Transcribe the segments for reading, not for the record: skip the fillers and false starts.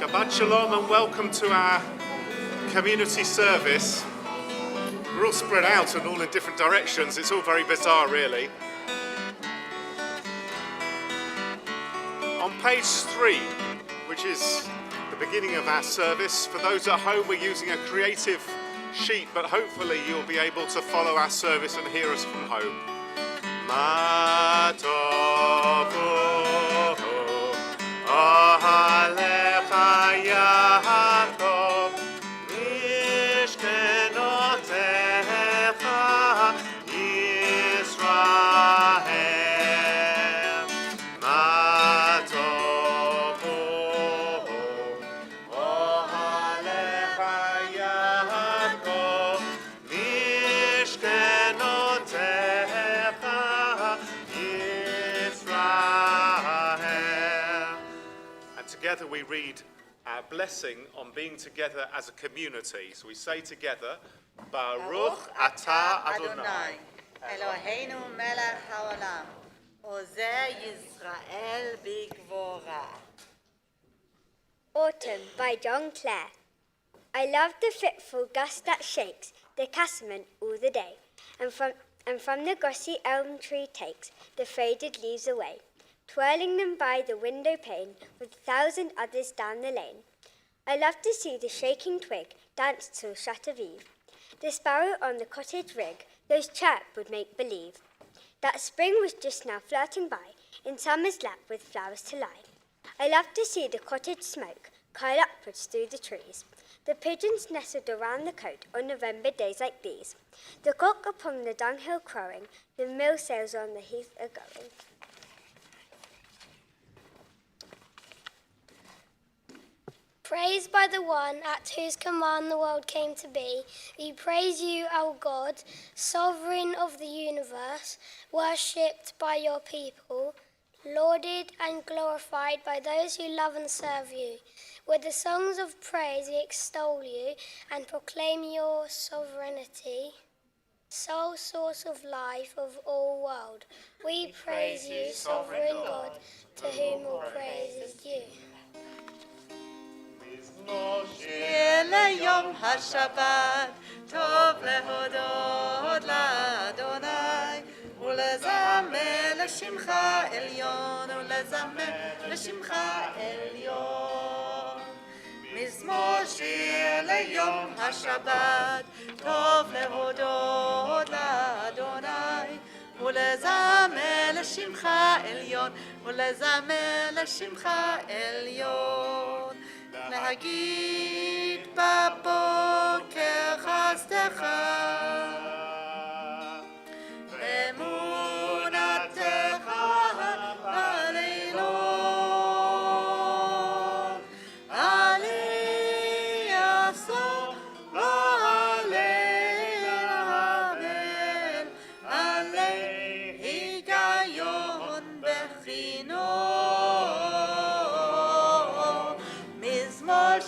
Shabbat Shalom and welcome to our community service. We're all spread out and all in different directions. It's all very bizarre, really. On page 3, which is the beginning of our service, for those at home we're using a creative sheet, but hopefully you'll be able to follow our service and hear us from home. Ma tovu ahalecha Yaakov mishkenotecha Yisrael. Ma tovu ahalecha Yaakov mishkenotecha Yisrael. And together we read our blessing on being together as a community. So we say together, Baruch Atah Adonai. Eloheinu melech haolam, Ozeh Yisrael bigvora. Autumn by John Clare. I love the fitful gust that shakes the casement all the day, and from the glossy elm tree takes the faded leaves away, twirling them by the window pane with 1,000 others down the lane. I love to see the shaking twig dance till shut of eve. The sparrow on the cottage rig, those chirp would make believe that spring was just now flirting by in summer's lap with flowers to lie. I love to see the cottage smoke curl upwards through the trees, the pigeons nestled around the cote on November days like these, the cock upon the dunghill crowing, the mill sails on the heath are going. Praised by the one at whose command the world came to be, we praise you, our God, sovereign of the universe, worshipped by your people, lauded and glorified by those who love and serve you. With the songs of praise we extol you and proclaim your sovereignty, sole source of life of all world. We praise you, sovereign God, to whom all praise is due. שיר ליום השבת, טוב להודות לאדוני, ולזמר לשמך עליון, ולזמר לשמך עליון. מזמור שיר ליום השבת, טוב להודות לאדוני, ולזמר לשמך עליון, ולזמר לשמך עליון. להגיד בבוקר חסדך, ואמונתך בלילות, עלי יעשור לא עלי אבל, עלי היגיון בחינות.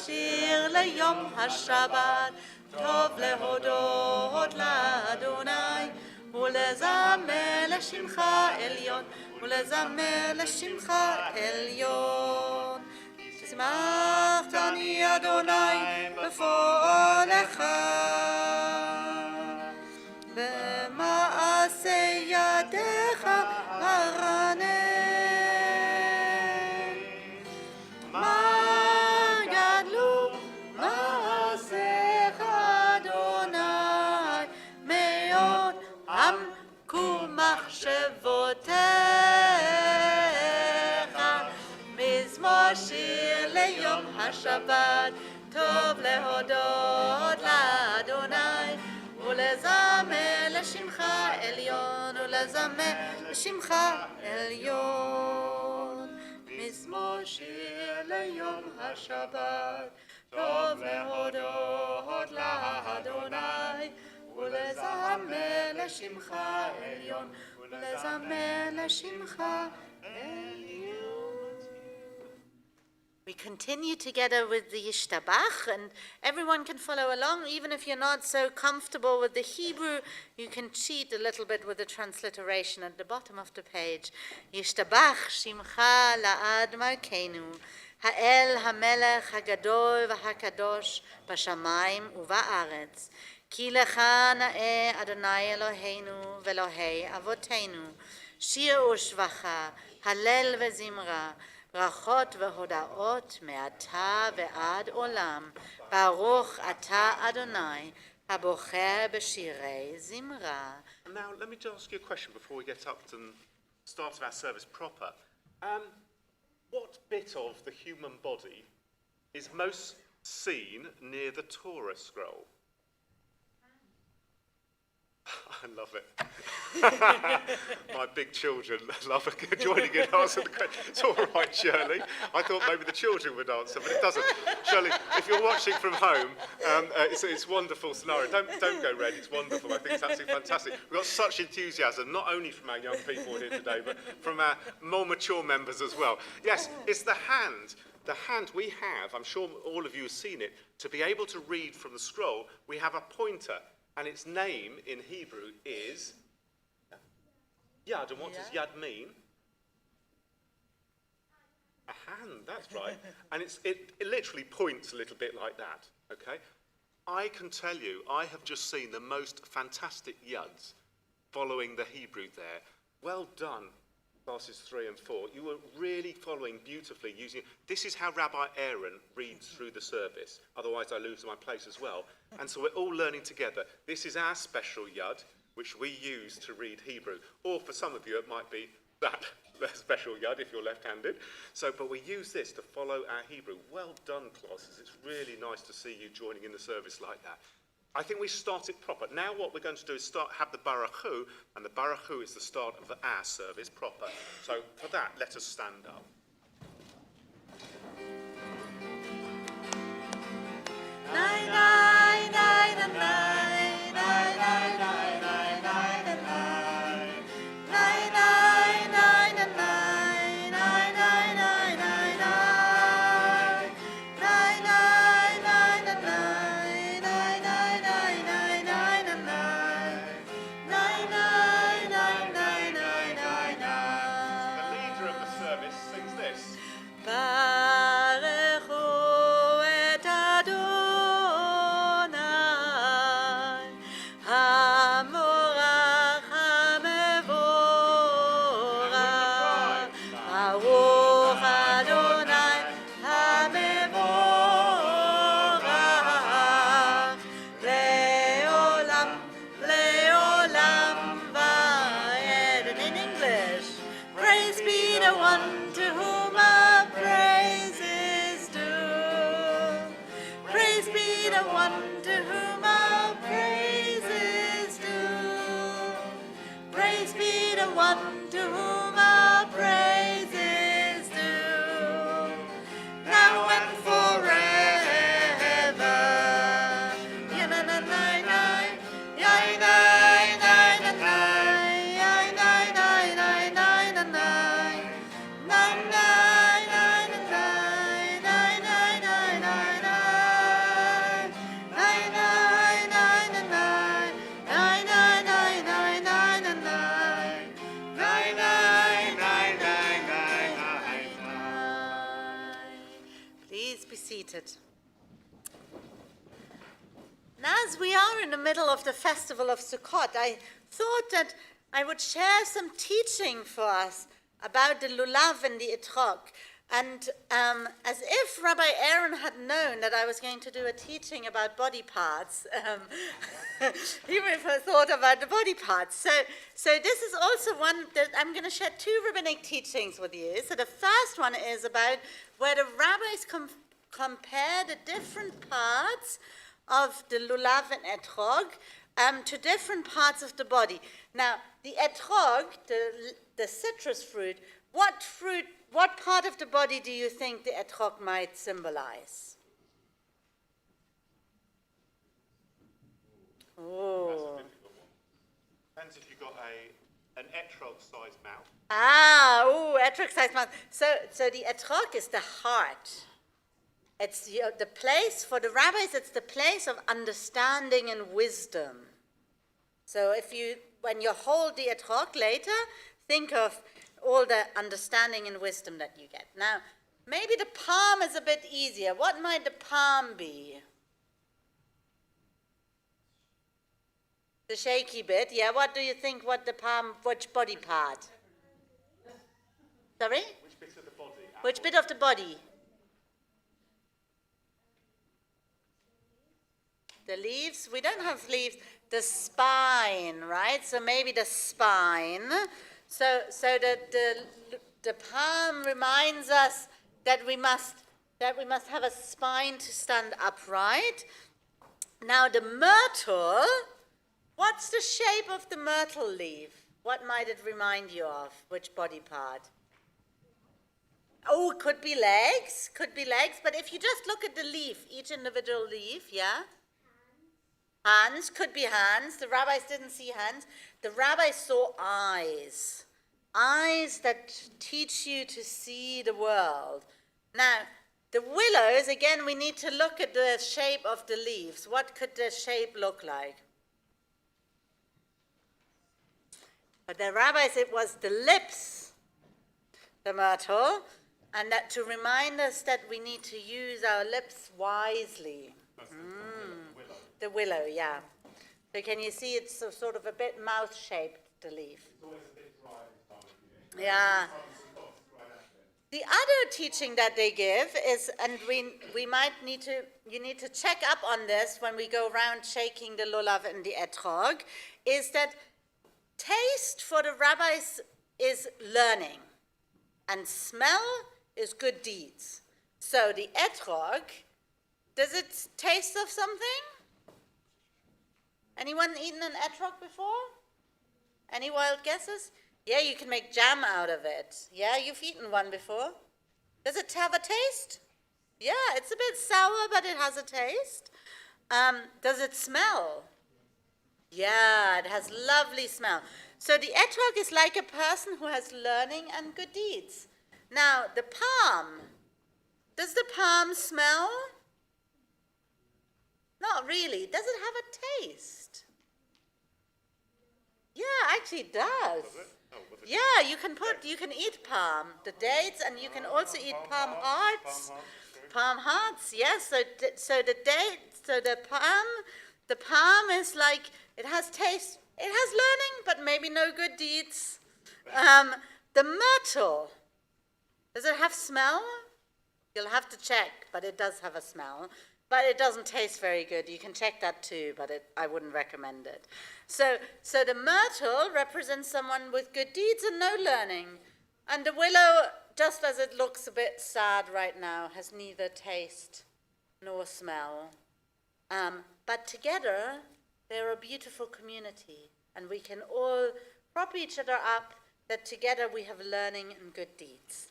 שיר ליום השבת, טוב להודות לאדוני, ולזמר לשמך עליון, ולזמר לשמך עליון. תשמחתני אדוני בפועלך, במעשה ידיך ארנן. מחשבותיך, מזמור שיר ליום השבת, טוב להודות לאדוני, ולזמר לשמך עליון, ולזמר לשמך עליון. מזמור שיר ליום השבת, טוב להודות לאדוני, ולזמר לשמך עליון, ולזמר לשמך עליון. We continue together with the Yishtabach, and everyone can follow along. Even if you're not so comfortable with the Hebrew, you can cheat a little bit with the transliteration at the bottom of the page. Yishtabach Shimcha La'ad Malkeinu, Ha'el HaMelech HaGadol VaHaKadosh B'Shamayim U'Ba'aretz. כי לך נאה אדוני אלוהינו ואלוהי אבותינו, שיר ושבחה, הלל וזמרה, ברכות והודאות מעתה ועד עולם, ברוך אתה אדוני, הבוחר בשירי זמרה. Now, let me just ask you a question before we get up to the start of our service proper. What bit of the human body is most seen near the Torah scroll? I love it. My big children love joining in and answering the question. It's all right, Shirley. I thought maybe the children would answer, but it doesn't. Shirley, if you're watching from home, it's a wonderful scenario. Don't go red. It's wonderful. I think it's absolutely fantastic. We've got such enthusiasm, not only from our young people here today, but from our more mature members as well. Yes, it's the hand. The hand we have, I'm sure all of you have seen it, to be able to read from the scroll, we have a pointer. And its name in Hebrew is Yad. And what does Yad mean? A hand, that's right. And it literally points a little bit like that, okay? I can tell you, I have just seen the most fantastic Yads following the Hebrew there. Well done, classes 3 and 4. You were really following beautifully using. This is how Rabbi Aaron reads through the service. Otherwise, I lose my place as well. And so we're all learning together. This is our special Yad, which we use to read Hebrew. Or for some of you, it might be that special Yad if you're left-handed. But we use this to follow our Hebrew. Well done, classes. It's really nice to see you joining in the service like that. I think we start it proper. Now what we're going to do is have the Baruch Hu, and the Baruch Hu is the start of our service proper. So for that, let us stand up. the one to whom all praise is due. Praise be the one to whom all praise is due. Now and forever. Please be seated. Now, as we are in the middle of the festival of Sukkot, I thought that I would share some teaching for us about the lulav and the etrog. And as if Rabbi Aaron had known that I was going to do a teaching about body parts, he would have thought about the body parts. So this is also one that I'm going to share two rabbinic teachings with you. So the first one is about where the rabbis compare the different parts of the lulav and etrog to different parts of the body. Now, the etrog, the citrus fruit, what part of the body do you think the etrog might symbolize? Oh. Depends if you've got an etrog-sized mouth. Etrog-sized mouth. So the etrog is the heart. It's the place, for the rabbis, it's the place of understanding and wisdom. So when you hold the etrog later, think of all the understanding and wisdom that you get. Now, maybe the palm is a bit easier. What might the palm be? The shaky bit, yeah. What do you think, which body part? Sorry? Which bit of the body? Which bit of the body? The leaves? We don't have leaves. The spine, right? So maybe the spine. So the palm reminds us that we must have a spine to stand upright. Now the myrtle, what's the shape of the myrtle leaf? What might it remind you of? Which body part? Oh, it could be legs, but if you just look at the leaf, each individual leaf, yeah? Hands, could be hands. The rabbis didn't see hands. The rabbis saw eyes. Eyes that teach you to see the world. Now, the willows, again, we need to look at the shape of the leaves. What could the shape look like? But the rabbis, it was the lips, the myrtle, and that to remind us that we need to use our lips wisely. The willow, yeah. So can you see it's sort of a bit mouth-shaped, the leaf? It's always a bit dry this time of year. Yeah. The other teaching that they give is, and you need to check up on this when we go around shaking the lulav and the etrog, is that taste for the rabbis is learning, and smell is good deeds. So the etrog, does it taste of something? Anyone eaten an etrog before? Any wild guesses? Yeah, you can make jam out of it. Yeah, you've eaten one before. Does it have a taste? Yeah, it's a bit sour, but it has a taste. Does it smell? Yeah, it has lovely smell. So the etrog is like a person who has learning and good deeds. Now, the palm. Does the palm smell? Not really. Does it have a taste? Yeah, actually it does. Was it? Oh, was it? Yeah, you can eat palm, the dates, and you can also eat palm hearts. Palm hearts, yes. So the palm is like, it has taste, it has learning, but maybe no good deeds. The myrtle, does it have smell? You'll have to check, but it does have a smell. But it doesn't taste very good. You can check that too, but I wouldn't recommend it. So the myrtle represents someone with good deeds and no learning. And the willow, just as it looks a bit sad right now, has neither taste nor smell. But together, they're a beautiful community, and we can all prop each other up that together we have learning and good deeds.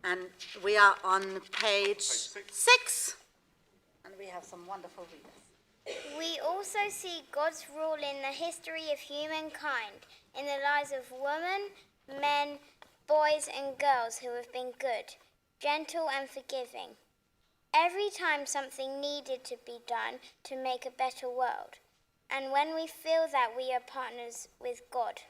And we are on page 6, and we have some wonderful readers. We also see God's rule in the history of humankind, in the lives of women, men, boys and girls who have been good, gentle and forgiving. Every time something needed to be done to make a better world, and when we feel that we are partners with God.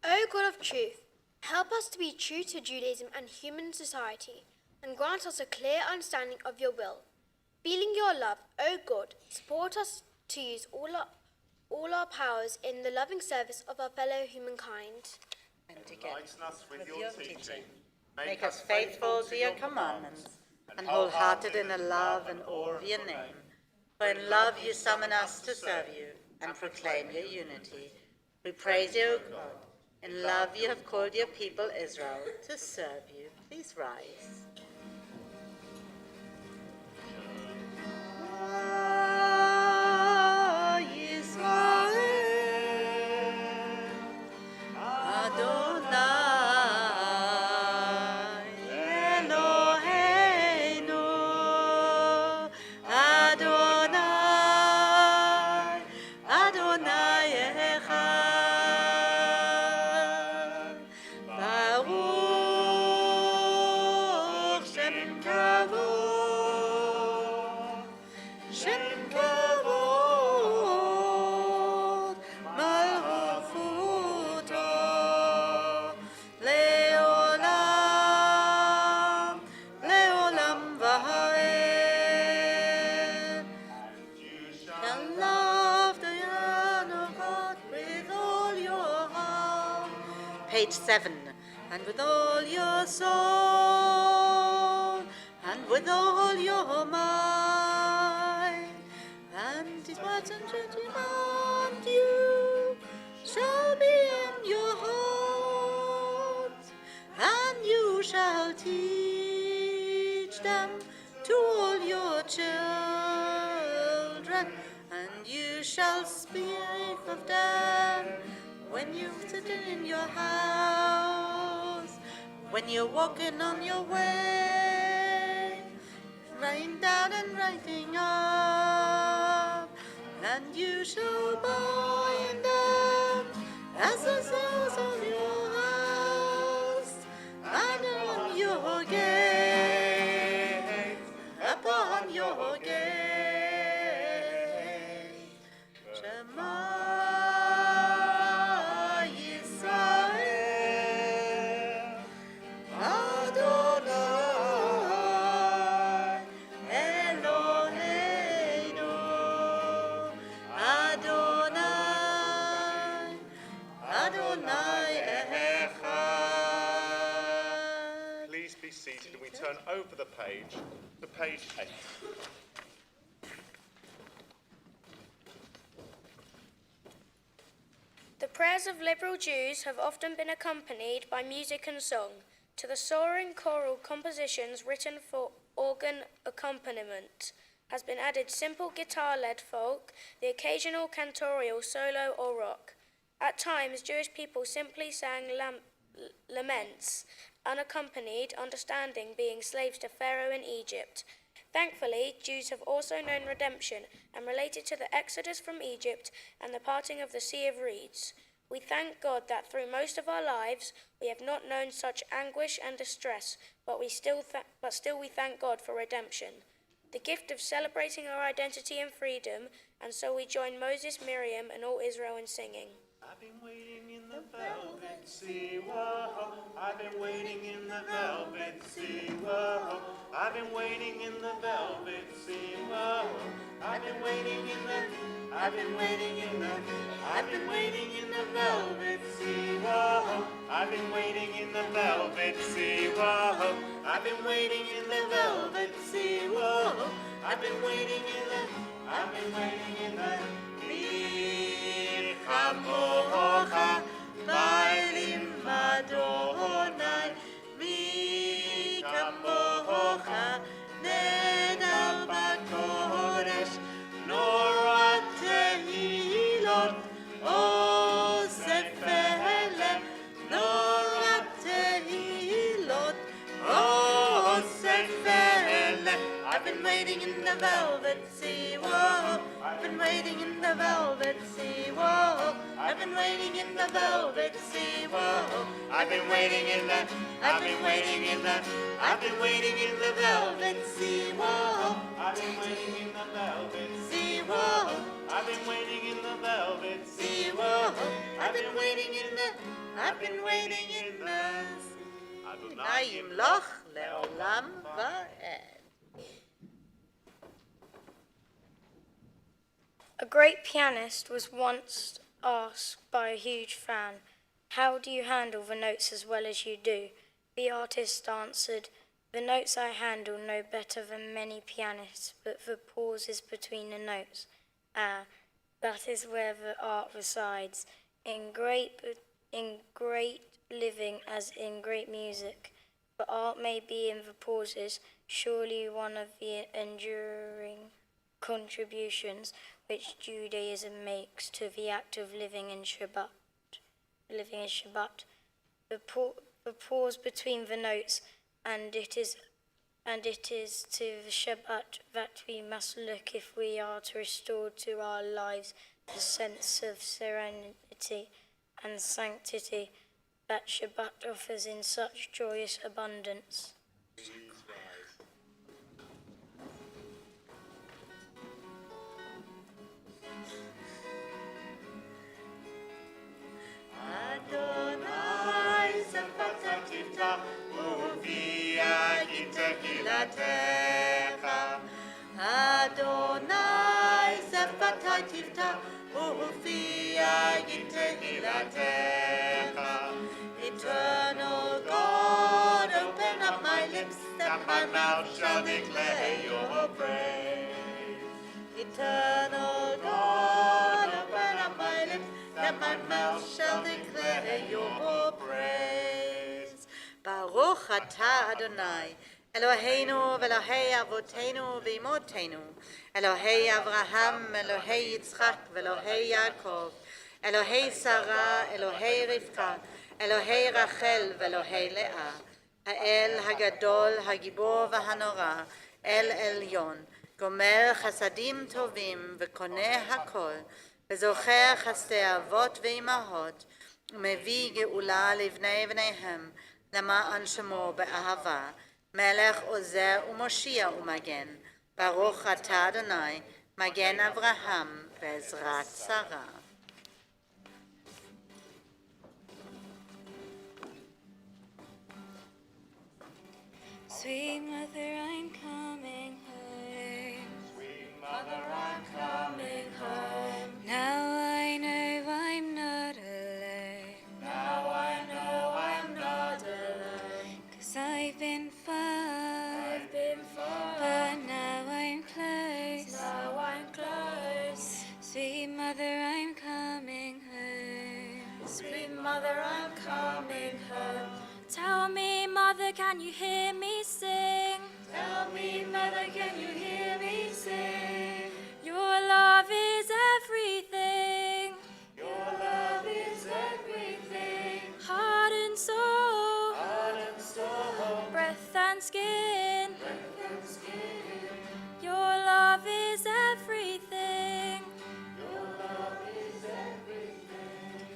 O God of truth, help us to be true to Judaism and human society, and grant us a clear understanding of your will. Feeling your love, O God, support us to use all our powers in the loving service of our fellow humankind. And together, Enlighten us with your teaching. make us faithful to your commandments, and wholehearted in the love and awe of your name. For in love you summon us to serve you, and proclaim your unity. We praise you, O God. In love you have called your people Israel to serve you. Please rise. Page 7. And with all your soul, and with all your mind, and his words and judgment on you shall be in your heart, and you shall teach them to all your children, and you shall speak of them when you sit in your house, when you're walking on your way, writing down and writing up, and you shall bind them as the cells of your house, and on your gate, upon your gate, Shema. Please be seated and we turn over the page to page 8. The prayers of liberal Jews have often been accompanied by music and song. To the soaring choral compositions written for organ accompaniment has been added simple guitar-led folk, the occasional cantorial solo or rock. At times, Jewish people simply sang laments, unaccompanied, understanding being slaves to Pharaoh in Egypt. Thankfully, Jews have also known redemption and related to the exodus from Egypt and the parting of the Sea of Reeds. We thank God that through most of our lives we have not known such anguish and distress, but still we thank God for redemption, the gift of celebrating our identity and freedom, and so we join Moses, Miriam, and all Israel in singing. I've been waiting in the velvet sea, whoa. I've been waiting in the velvet sea, whoa. I've been waiting in the velvet sea, whoa. I've been waiting in the velvet sea, whoa. I've been waiting in the velvet sea, whoa. I've been waiting in the velvet sea, whoa. I've been waiting in the Kamocha, Bailim Adonai, Mi Kamocha, waiting in the velvet sea. Whoa, I've been waiting in the velvet sea. Whoa, I've been waiting in the velvet sea. Whoa, I've been waiting in the, I've been waiting in the, I've been waiting in the velvet sea. Whoa, I've been waiting in the velvet sea. Whoa, I've been waiting in the velvet sea. Whoa, I've been waiting in the, I've been waiting in the Adonai yimloch le'olam va'ed. A great pianist was once asked by a huge fan, "How do you handle the notes as well as you do?" The artist answered, "The notes I handle no better than many pianists, but the pauses between the notes. That is where the art resides, in great living as in great music. But art may be in the pauses, surely one of the enduring contributions which Judaism makes to the act of living in Shabbat. The pause between the notes, and it is to the Shabbat that we must look if we are to restore to our lives the sense of serenity and sanctity that Shabbat offers in such joyous abundance." Adonai sefatatita uvia intehilatecha. Adonai sefatatita uvia intehilatecha. Eternal God, open up my lips that my mouth shall declare your praise. Eternal God, open up my lips that my mouth shall declare your praise. Baruch atah Adonai, Eloheinu v'Elohei avotenu v'imotenu, Elohei Avraham, Elohei Yitzchak, v'Elohei Yaakov, Elohei Sarah, Elohei Rivka, Elohei Rachel, v'Elohei Leah, Ha'el Hagadol, Hagibor v'Hanora, El Elyon, Gomer Chasadim Tovim, v'Koneh Hakol, וזוכר חסדי אבות ואימהות, ומביא גאולה לבני בניהם, למען שמו באהבה, מלך עוזר ומושיע ומגן, ברוך אתה אדוני, מגן אברהם בעזרת שרה. Sweet mother, I'm coming home. Sweet mother, I'm coming home. Now I know I'm not alone. Now I know I'm not alone. 'Cause I've been far, far, but now I'm close. now I'm close. Sweet mother, I'm coming home. Sweet mother, I'm coming home. Tell me, mother, can you hear me sing? Tell me, mother, can you hear me sing? Your love is everything. Your love is everything. Heart and soul, Heart and soul, breath and skin. breath and skin. Your love is everything. Your love is everything.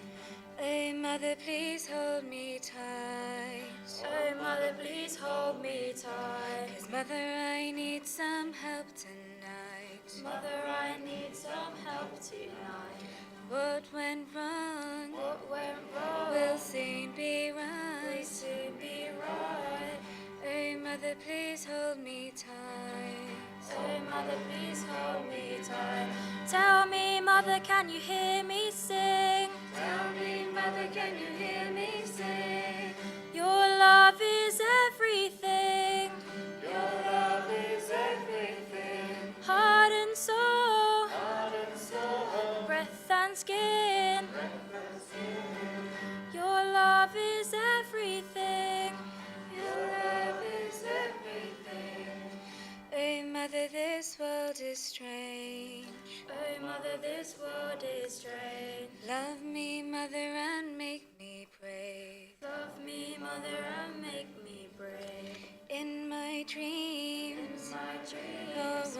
Oh, mother, please hold me tight. Oh, mother, please hold me tight. 'Cause mother, I need some help tonight. Mother, I need some help tonight. What went wrong What went wrong will soon be will right. soon be right. Oh, mother, please hold me tight. Oh, mother, please hold me tight. Tell me, mother, can you hear me sing? Tell me, mother, can you hear me sing? Your love is everything. Your love is everything. Heart and soul, Heart and soul, breath and skin. breath and skin. Your love is everything. Your love is everything. Oh, mother, this world is strange. Oh, mother, this world is strange. Love me, mother, and make me brave. Love me, mother, and make me brave. In my dreams, My dreams, oh,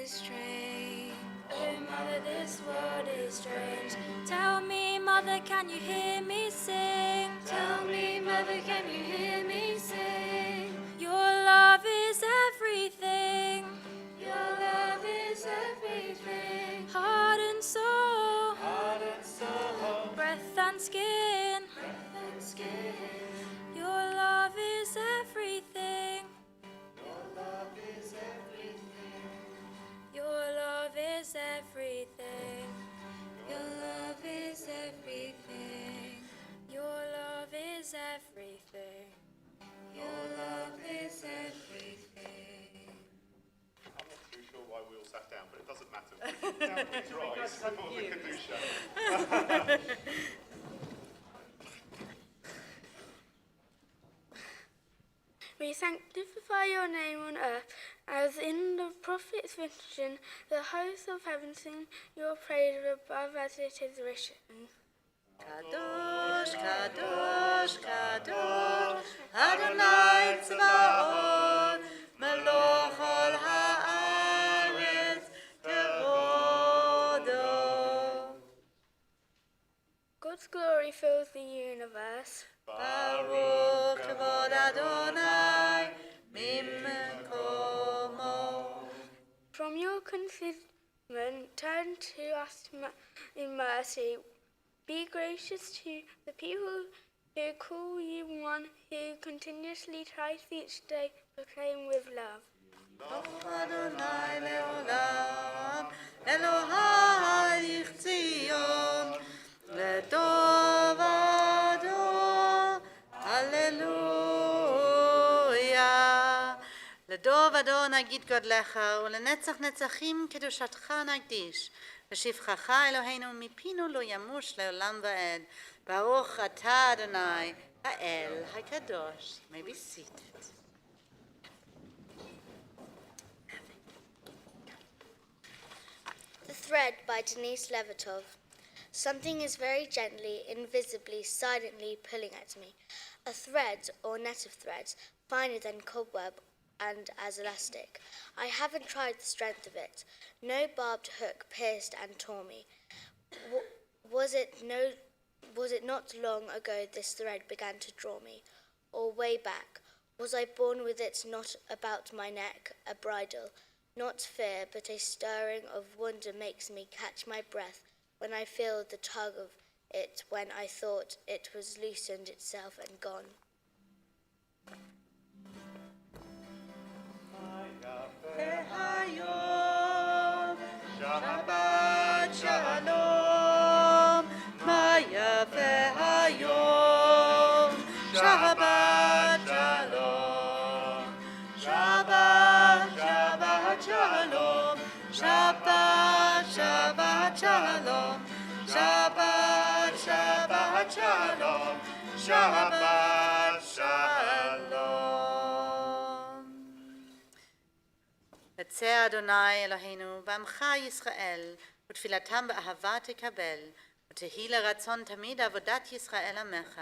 is strange. Oh, mother, this world is strange. Tell me, mother, can you hear me sing? Tell me, mother, can you hear me sing? Your love is everything. Your love is everything. Heart and soul. Heart and soul. Breath and skin. Breath and skin. Your love is everything. Your love is everything. Your love is everything. Your love is everything. Your love is everything. Your love is everything. I'm not too sure why we all sat down, but it doesn't matter. Now close your eyes for the Kadusha. We sanctify your name on earth, as in the prophet's vision, the hosts of heaven sing your praise above as it is written. Kadosh, Kadosh, Kadosh, Adonai Tzvaot, Meloch ol haaretz kevodo. God's glory fills the universe. Baruch kavod Adonai mimkomo. From your concealment, turn to us in mercy. Be gracious to the people who call you one, who continuously tries each day to proclaim with love. Adonai leolam, Elohai yichzion, ledov ado, Halleluja. לדוב אדון נגיד גודלך, ולנצח נצחים קדושתך נקדיש. ושפחך אלוהינו מפינו לא ימוש לעולם ועד. ברוך אתה אדוני, האל הקדוש. You may be seated. The Thread by Denise Levertov. Something is very gently, invisibly, silently pulling at me. A thread or net of threads, finer than cobweb and as elastic. I haven't tried the strength of it. No barbed hook pierced and tore me. Was it not long ago this thread began to draw me? Or way back? Was I born with it not about my neck, a bridle? Not fear, but a stirring of wonder makes me catch my breath when I feel the tug of it, when I thought it was loosened itself and gone. Shabbat shalom, Maya v'hayom. Shabbat shalom, Shabbat, Shabbat shalom, Shabbat, Shabbat shalom, Shabbat, Shabbat shalom, Shabbat shalom. בצע אדוני אלוהינו, בעמך ישראל, ותפילתם באהבה תקבל, ותהי לרצון תמיד עבודת ישראל עמך.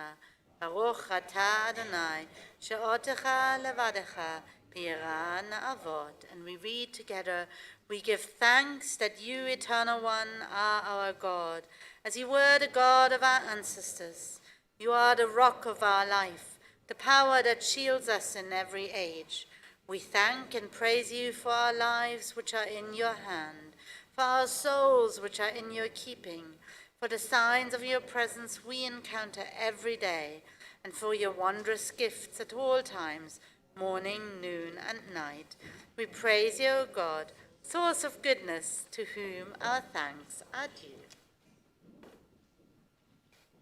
ברוך אתה אדוני, שאותך לבדך, ביראה נעבוד. And we read together, we give thanks that you, eternal one, are our God, as you were the God of our ancestors. You are the rock of our life, the power that shields us in every age. We thank and praise you for our lives which are in your hand, for our souls which are in your keeping, for the signs of your presence we encounter every day, and for your wondrous gifts at all times, morning, noon, and night. We praise you, O God, source of goodness, to whom our thanks are due.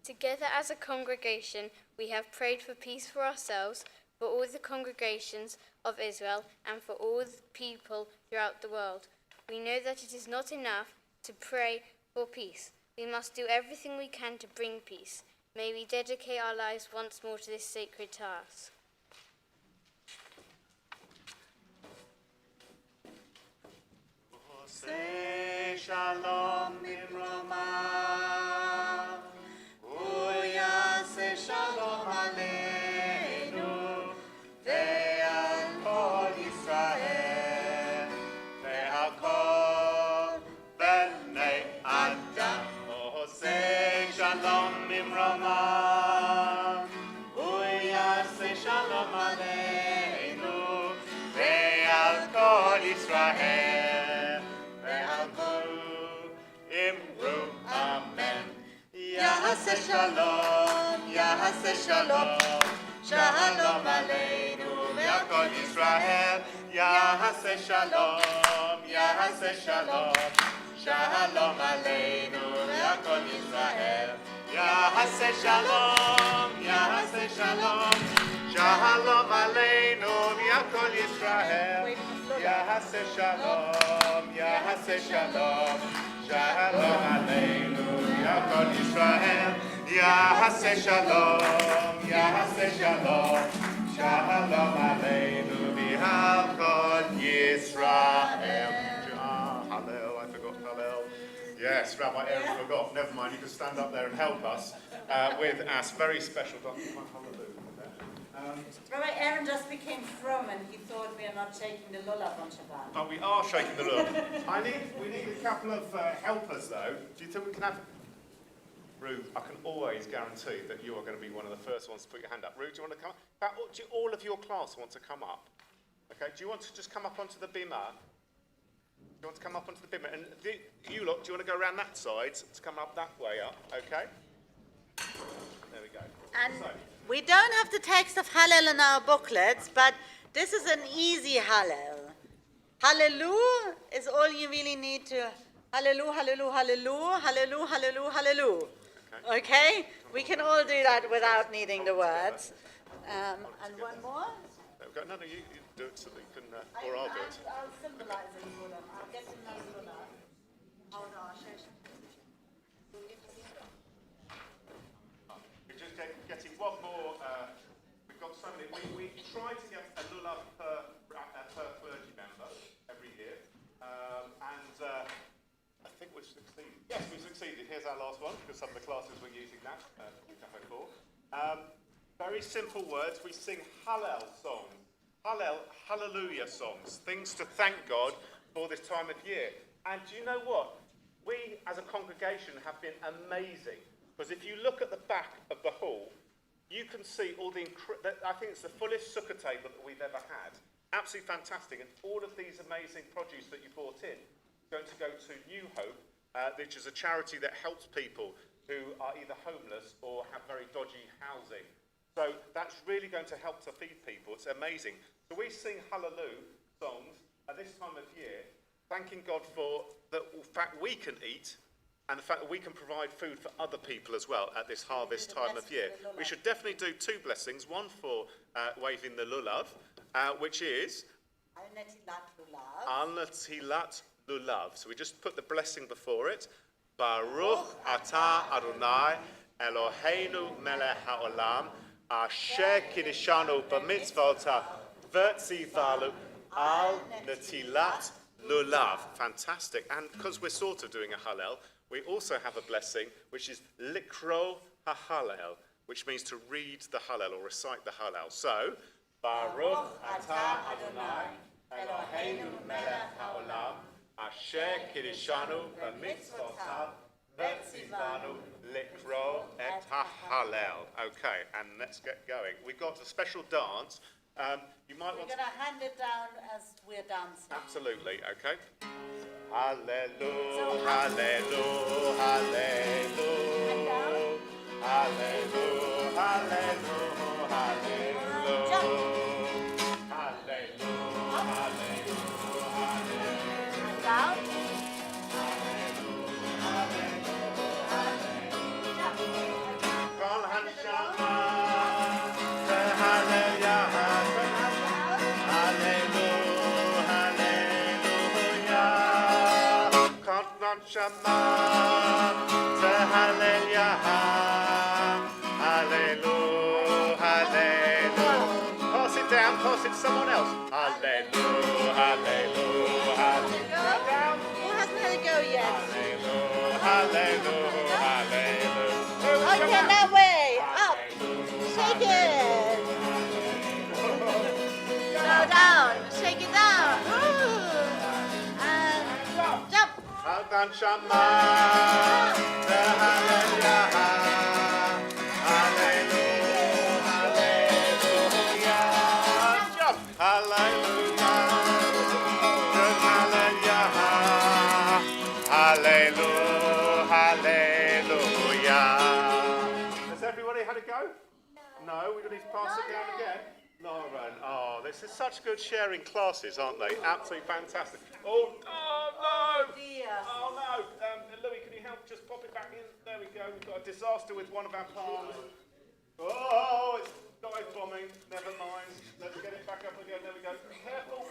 Together as a congregation, we have prayed for peace for ourselves, for all the congregations of Israel, and for all the people throughout the world. We know that it is not enough to pray for peace. We must do everything we can to bring peace. May we dedicate our lives once more to this sacred task. Say shalom bimroma, uyase shalom aleinu, ve'al kol Yisrael, ve'al kol shalom aleinu ve'al kol Yisrael ve'al kol imru amen. Yahaseh shalom, Yahaseh shalom, shalom aleinu ve'al kol Yisrael. Yahaseh shalom, Yahaseh shalom, shalom aleinu ve'al kol Yisrael. Yahaseh shalom, Yahaseh shalom, shalom aleinu ve'al kol Yisrael. Yahaseh shalom, Yahaseh shalom, shalom aleinu ve'al kol Yisrael. Yahaseh shalom, Yahaseh shalom, shalom aleinu ve'al kol Yisrael. Hallel, I forgot Hallel. Yes, Rabbi Aaron forgot. Never mind, you can stand up there and help us with our very special document. Rabbi Aaron just became from and he thought we are not shaking the lulav on Shabbat. Oh, we are shaking the lulav. We need a couple of helpers though. Do you think we can have... Ruth, I can always guarantee that you are going to be one of the first ones to put your hand up. Ruth, do you want to come up? Do all of your class want to come up? Okay, do you want to just come up onto the bimah? Do you want to come up onto the bimah? And you lot, do you want to go around that side to come up that way up? Okay. There we go. And we don't have the text of Hallel in our booklets, but this is an easy Hallel. Hallelu is all you really need to... Hallelu, hallelu, hallelu, hallelu, hallelu, hallelu. Okay? We can all do that without needing the words. And one more? There we go. No, you do it so that you can, or I'll do it. I'll symbolize it for them. I'll get them nice for them. Hold on. We're just getting one more. We've got so many. We try to get a lulav per clergy member every year. I think we've succeeded. Yes, we've succeeded. Here's our last one, because some of the classes were using that in Cafe 4. Very simple words. We sing Hallel songs. Hallel, hallelujah songs. Things to thank God for this time of year. And do you know what? We, as a congregation, have been amazing. Because if you look at the back of the hall, you can see all the... I think it's the fullest sukkah table that we've ever had. Absolutely fantastic. And all of these amazing produce that you brought in going to go to New Hope, which is a charity that helps people who are either homeless or have very dodgy housing. So that's really going to help to feed people. It's amazing. So we sing Hallelujah songs at this time of year, thanking God for the fact we can eat and the fact that we can provide food for other people as well at this harvest time of year. We should definitely do two blessings, one for waving the lulav, which is Al Natilat Lulav. So we just put the blessing before it. Baruch atah Adonai Eloheinu melech haolam asher kiddushanu b'mitzvotav v'tzivalu al natilat lulav. Fantastic. And because we're sort of doing a Hallel, we also have a blessing which is likro ha-Hallel, which means to read the Hallel or recite the Hallel. So, Baruch atah Adonai Eloheinu melech haolam asher kiddushanu b'mitzvotav v'tzivanu likro et ha-Hallel. Okay, and let's get going. We've got a special dance. You might want We're going to hand it down as we're dancing. Absolutely, okay. Hallelujah, hallelujah, hallelujah, hallelujah, hallelujah, hallelujah. Down. Kol hanshama, hallelujah, hallelujah, hallelujah. Kol hanshama, hallelujah, hallelujah, hallelujah. Pass it down, pass it to someone else. Hallelujah, hallelujah, hallelujah. Down. Who hasn't had a go yet? Hallelujah, hallelujah, hallelujah. Okay, that way. Up. Shake it. No, down. Shake it down. Ooh. And jump. Hadan Shama, hallelujah, hallelujah, hallelujah. no, we don't need to pass it down again. Lauren, oh, this is such good sharing classes, aren't they? Absolutely fantastic. Oh no! Dear. Oh no! Louis, can you help just pop it back in? There we go. We've got a disaster with one of our palms. Oh, it's dive bombing. Never mind. Let's get it back up again. There we go. Careful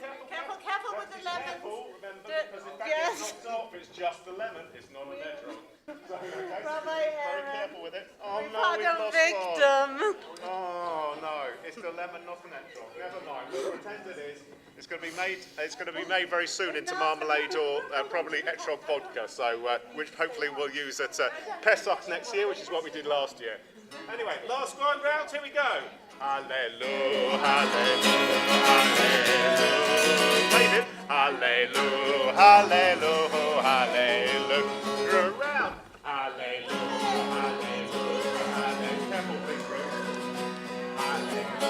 with the lemons. Careful, remember, because if that gets knocked off, it's just the lemon. It's not a medron. So, okay, very careful with it. Oh no, we've lost one. Oh no, it's the lemon, not an etron. Never mind. We'll pretend it is. It's going to be made. It's going to be made very soon into marmalade or probably etron vodka. So, which hopefully we'll use at Pesach next year, which is what we did last year. Anyway, last one round. Here we go. Hallelujah, hallelujah, hallelujah. David. Hallelujah, hallelujah, hallelujah. Round. Hallelujah, hallelujah, hallelujah. Careful, please, Ruth. Hallelujah,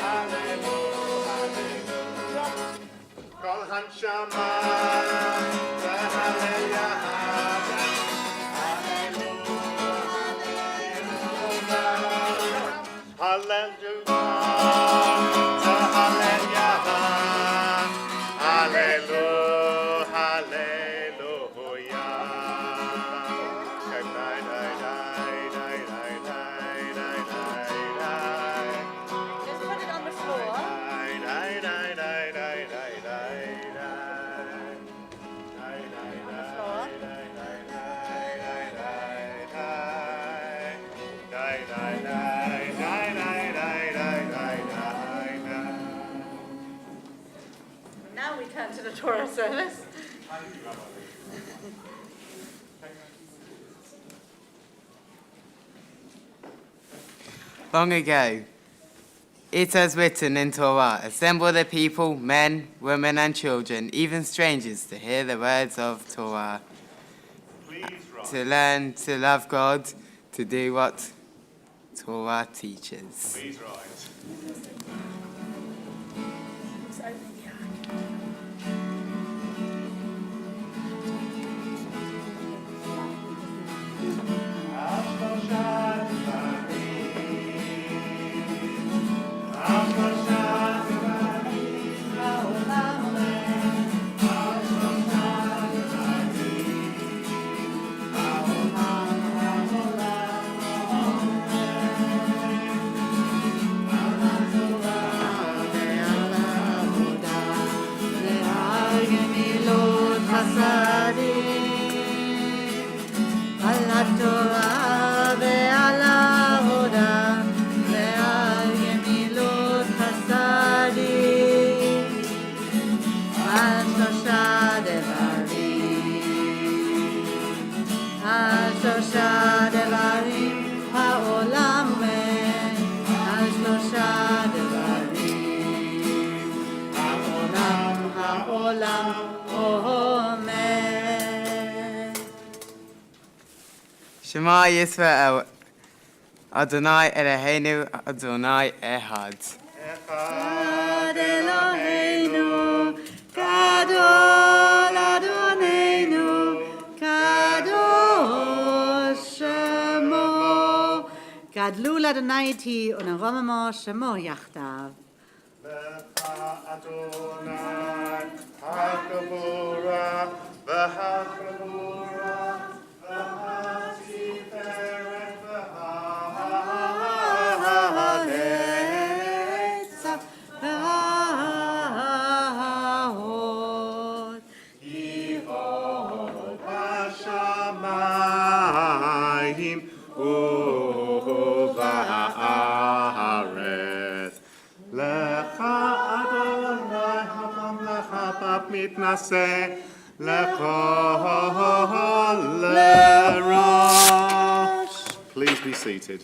hallelujah, hallelujah. Kol hanshama, hallelujah, hallelujah, hallelujah, hallelujah, hallelujah. Just put it on the floor. Now we turn to the Torah service. Long ago, it was written in Torah, assemble the people, men, women and children, even strangers, to hear the words of Torah, to learn to love God, to do what Torah teaches. Please rise. Shema Yisrael, Adonai Eloheinu, Adonai Ehad. Echad Eloheinu, Gadol Adonenu, Kadosh Shemo. Gadlu Adonai ti u'neromamo Shemo yachdav. Lecha Adonai, HaGevura, v'HaGevura, v'HaTiferet, v'HaNetzach, v'HaHod. Yihod b'shamayim u'ba'aretz. Lecha Adonai haPamlecha bab mitnaseh lechol lerosh. Please be seated.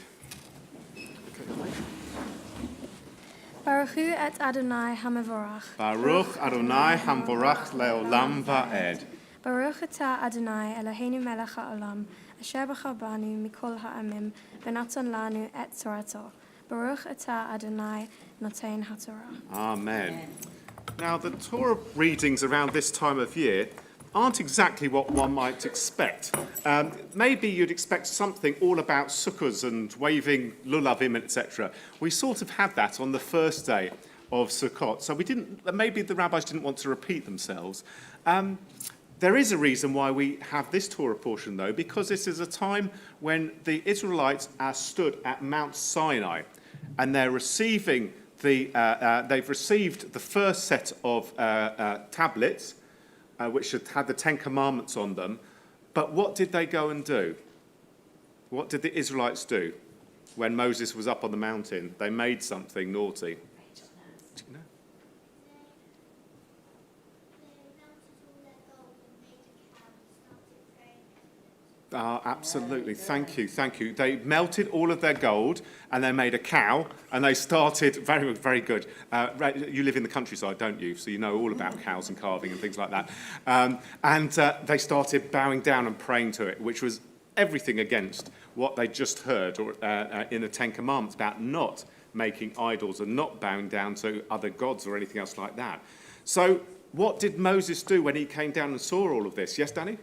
Baruch hu et Adonai hamavorach. Baruch Adonai hamvorach leolam va'ed. Baruch atah Adonai Eloheinu melech ha'olam, asher b'char banu mikol ha'amim, v'natan lanu et torato. Baruch atah Adonai noten ha'torah. Amen. Now, the Torah readings around this time of year aren't exactly what one might expect. Maybe you'd expect something all about sukkahs and waving lulavim, etc. We sort of had that on the first day of Sukkot, so maybe the rabbis didn't want to repeat themselves. There is a reason why we have this Torah portion, though, because this is a time when the Israelites are stood at Mount Sinai, and they're receiving they've received the first set of tablets, which had the Ten Commandments on them. But what did they go and do? What did the Israelites do when Moses was up on the mountain? They made something naughty. Do you know? Absolutely. Thank you. They melted all of their gold and they made a cow and they started, very, very good. You live in the countryside, don't you? So you know all about cows and carving and things like that. And they started bowing down and praying to it, which was everything against what they just heard in the Ten Commandments about not making idols and not bowing down to other gods or anything else like that. So what did Moses do when he came down and saw all of this? Yes, Danny?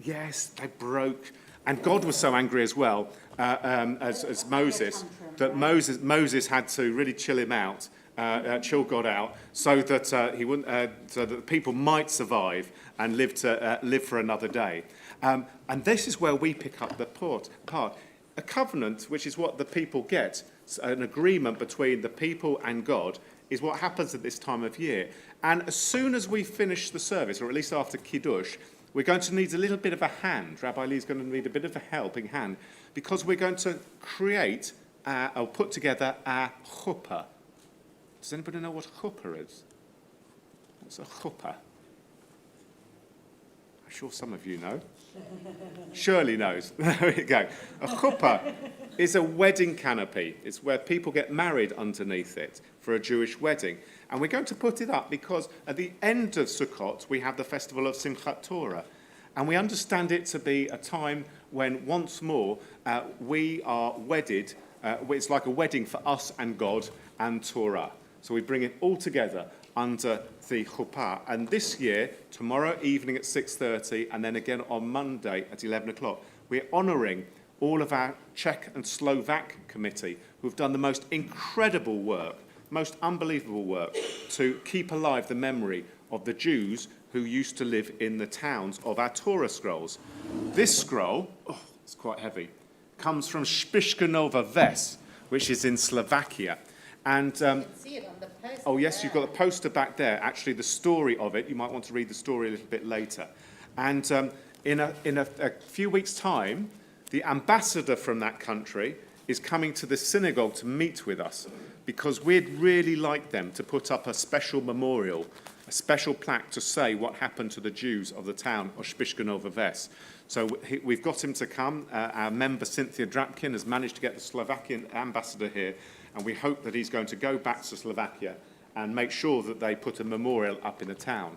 Yes, they broke. And God was so angry as well as Moses, that Moses had to really chill him out, chill God out, so that he wouldn't, so that the people might survive and live for another day. And this is where we pick up the part. A covenant, which is what the people get, an agreement between the people and God, is what happens at this time of year. And as soon as we finish the service, or at least after Kiddush, we're going to need a little bit of a hand. Rabbi Lee's going to need a bit of a helping hand, because we're going to create or put together a chuppah. Does anybody know what chuppah is? What's a chuppah? I'm sure some of you know. Shirley knows. There we go. A chuppah is a wedding canopy. It's where people get married underneath it for a Jewish wedding. And we're going to put it up because at the end of Sukkot, we have the festival of Simchat Torah. And we understand it to be a time when, once more, we are wedded. It's like a wedding for us and God and Torah. So we bring it all together under the chuppah. And this year, tomorrow evening at 6:30, and then again on Monday at 11 o'clock, we're honouring all of our Czech and Slovak committee who've done the most incredible work, most unbelievable work to keep alive the memory of the Jews who used to live in the towns of our Torah scrolls. This scroll, it's quite heavy, comes from Spiškenova Ves, which is in Slovakia. And You can see it on the poster. oh yes, you've got the poster back there. Actually, the story of it, you might want to read the story a little bit later. And in a few weeks' time, the ambassador from that country is coming to the synagogue to meet with us, because we'd really like them to put up a special memorial, a special plaque to say what happened to the Jews of the town of Spiškenova Ves. So we've got him to come. Our member Cynthia Drapkin has managed to get the Slovakian ambassador here, and we hope that he's going to go back to Slovakia and make sure that they put a memorial up in the town.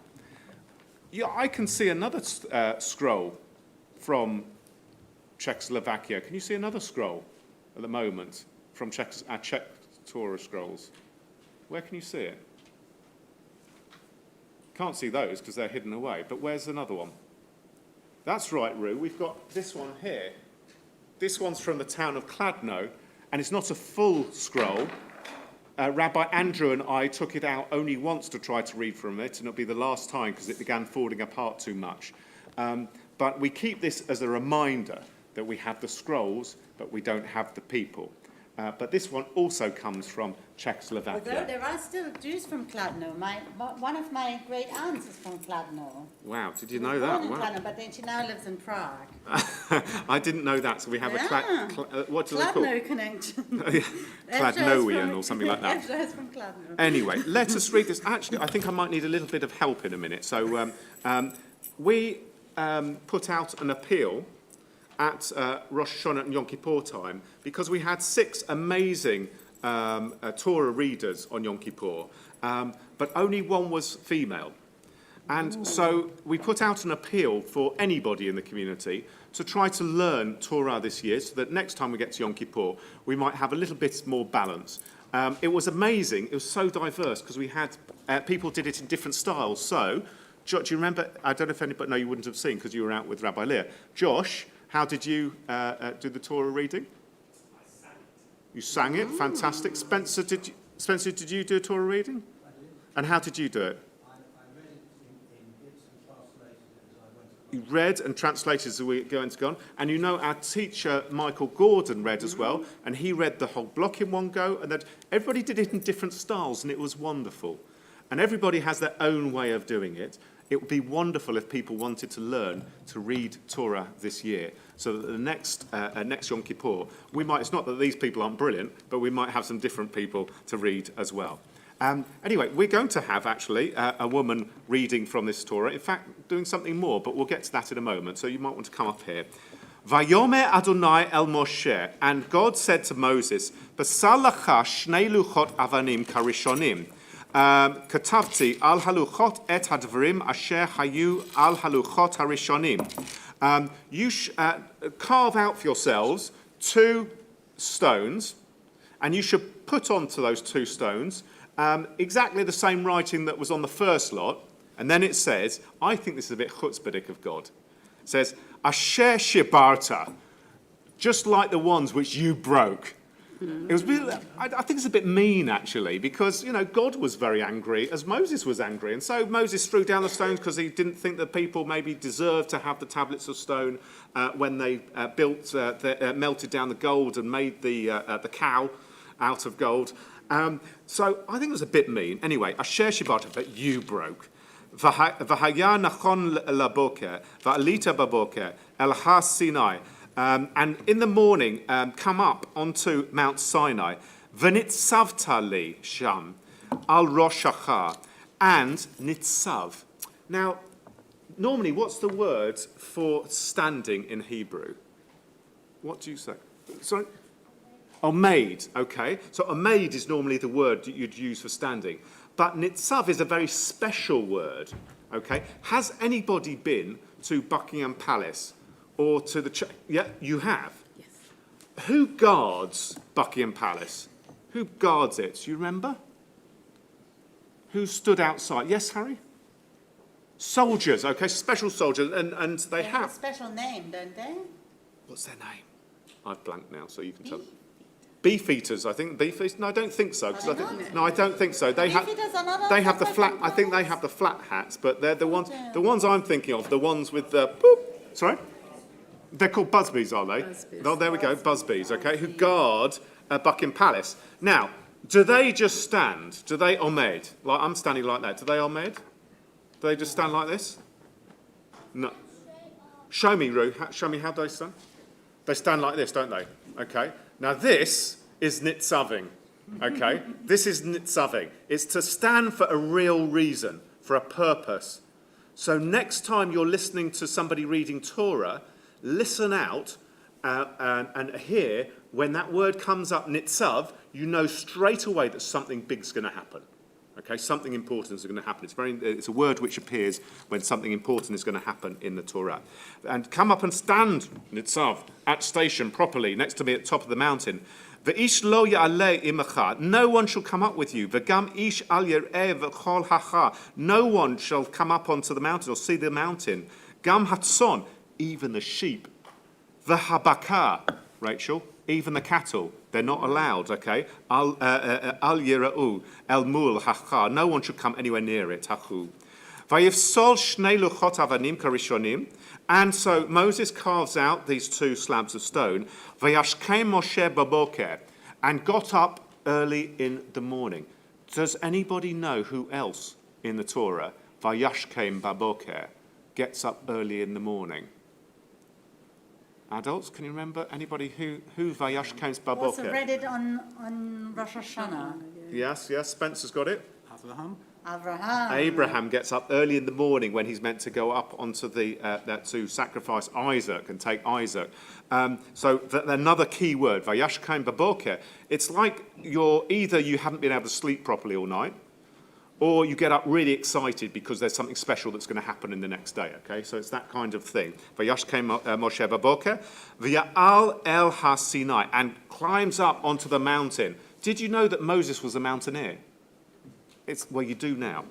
Yeah, I can see another scroll from Czechoslovakia. Can you see another scroll at the moment from our Czech Torah scrolls? Where can you see it? Can't see those because they're hidden away, but where's another one? That's right, Rue. We've got this one here. This one's from the town of Kladno, and it's not a full scroll. Rabbi Andrew and I took it out only once to try to read from it, and it'll be the last time because it began falling apart too much. But we keep this as a reminder that we have the scrolls, but we don't have the people. But this one also comes from Czechoslovakia. Although there are still Jews from Kladno. One of my great aunts is from Kladno. Wow, did you know that? Wow. Kladno, but then she now lives in Prague. I didn't know that, so we have what do they call Kladno connection. Kladnoian or something like that. Ezra is from Kladno. Anyway, let us read this. Actually, I think I might need a little bit of help in a minute. So we put out an appeal at Rosh Hashanah and Yom Kippur time, because we had 6 amazing Torah readers on Yom Kippur, but only one was female. And so we put out an appeal for anybody in the community to try to learn Torah this year, so that next time we get to Yom Kippur, we might have a little bit more balance. It was amazing. It was so diverse, because we had people did it in different styles. So, do you remember, I don't know if anybody, no, you wouldn't have seen because you were out with Rabbi Leah. Josh, how did you do the Torah reading? You sang it, fantastic. Spencer, did you do a Torah reading? I did. And how did you do it? I read it in bits and translated it as I went along. You read and translated as we go into on. And you know our teacher, Michael Gordon, read as well, and he read the whole block in one go, and then everybody did it in different styles, and it was wonderful. And everybody has their own way of doing it. It would be wonderful if people wanted to learn to read Torah this year, so that the next Yom Kippur, it's not that these people aren't brilliant, but we might have some different people to read as well. Anyway, we're going to have actually a woman reading from this Torah, in fact, doing something more, but we'll get to that in a moment, so you might want to come up here. Vayomer Adonai el Moshe, and God said to Moses, Basal lacha shnei luchot avanim karishonim. Katavti al haluchot et hadvarim asher hayu al haluchot harishonim. You carve out for yourselves 2 stones, and you should put onto those 2 stones exactly the same writing that was on the first lot. And then it says, I think this is a bit chutzpahdik of God. It says, Asher shibarta, just like the ones which you broke. It was, I think it's a bit mean, actually, because, God was very angry, as Moses was angry. And so Moses threw down the stones because he didn't think that people maybe deserved to have the tablets of stone when they melted down the gold and made the cow out of gold. So I think it was a bit mean. Anyway, Asher Shibata, but you broke. V'haya nachon laboker, va'alita baboker, el har Sinai. And in the morning, come up onto Mount Sinai, v'nitzavta li sham, al rosh hachar, and nitzav. Now, normally, what's the word for standing in Hebrew? What do you say? Sorry? Omeid, okay. So omeid is normally the word that you'd use for standing. But nitzav is a very special word, okay. Has anybody been to Buckingham Palace? Or to the... Yeah, you have? Yes. Who guards Buckingham Palace? Who guards it? Do you remember? Who stood outside? Yes, Harry? Soldiers, okay, special soldiers. And they have... a special name, don't they? What's their name? I've blanked now, so you can tell. Beefeaters, I think. Beefeaters? No, I don't think so. I don't think so. They have the flat... I think they have the flat hats, but they're the ones... The ones I'm thinking of, the ones with the... Boop, sorry? They're called busbies, are they? Busbies. Oh, there we go, busbies, okay, who guard Buckingham Palace. Now, do they just stand? Do they omed? Like, I'm standing like that. Do they omed? Do they just stand like this? No. Show me, Roo. Show me how they stand. They stand like this, don't they? Okay. Now, this is nitzaving, okay? This is nitzaving. It's to stand for a real reason, for a purpose. So next time you're listening to somebody reading Torah, listen out and hear when that word comes up, nitzav, you know straight away that something big's going to happen. Okay, something important is going to happen. It's a word which appears when something important is going to happen in the Torah. And come up and stand, nitzav, at station properly, next to me at the top of the mountain. V'ish lo ya'aleh imacha. No one shall come up with you. V'gam ish al yer'eh v'chol hacha. No one shall come up onto the mountain or see the mountain. Gam hatzon. Even the sheep. The habakar, Rachel, even the cattle, they're not allowed, okay? Al yira'u, el mul hachar, no one should come anywhere near it, hachu. Vayifsol shnei luchot avanim karishonim, and so Moses carves out these 2 slabs of stone, vayashkem Moshe baboker, and got up early in the morning. Does anybody know who else in the Torah, vayashkem baboker, gets up early in the morning? Adults, can you remember anybody who Vayash comes Baboker? Also read it on Rosh Hashanah. Yes, Spencer's got it. Abraham. Abraham gets up early in the morning when he's meant to go up onto to sacrifice Isaac and take Isaac. So another key word, Vayash kaim baboker. It's like you haven't been able to sleep properly all night, or you get up really excited because there's something special that's going to happen in the next day, okay? So it's that kind of thing. Vayash came Moshe baboker, v'ya'al el ha-Sinai, and climbs up onto the mountain. Did you know that Moses was a mountaineer? Well, you do now.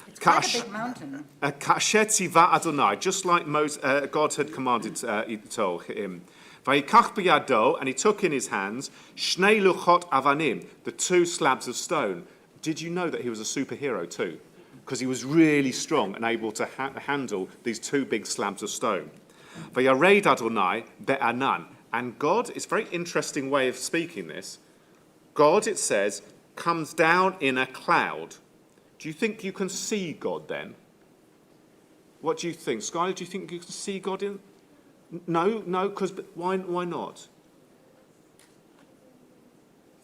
It's quite a big mountain. Kasher tzivah Adonai, just like God had commanded, he told him. Vayikach b'yado, and he took in his hands, shnei luchot avanim, the 2 slabs of stone. Did you know that he was a superhero too? Because he was really strong and able to handle these 2 big slabs of stone. Vayared Adonai be'anan. And God, it's a very interesting way of speaking this. God, it says, comes down in a cloud. Do you think you can see God then? What do you think? Skylar, do you think you can see God in? No, because why not?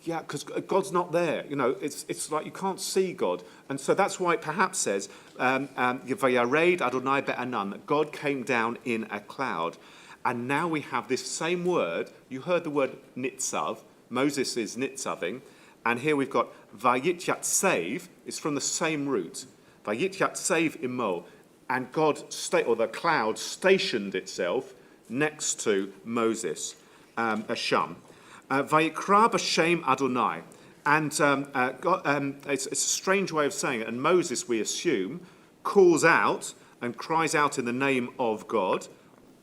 Yeah, because God's not there. You know, it's like you can't see God. And so that's why it perhaps says, Vayared Adonai be'anan, that God came down in a cloud. And now we have this same word. You heard the word nitzav. Moses is nitzaving. And here we've got Vayityatzeiv. It's from the same root. Vayityatzeiv imo. And the cloud stationed itself next to Moses, Asham. Vayikra b'shem Adonai. And it's a strange way of saying it. And Moses, we assume, calls out and cries out in the name of God.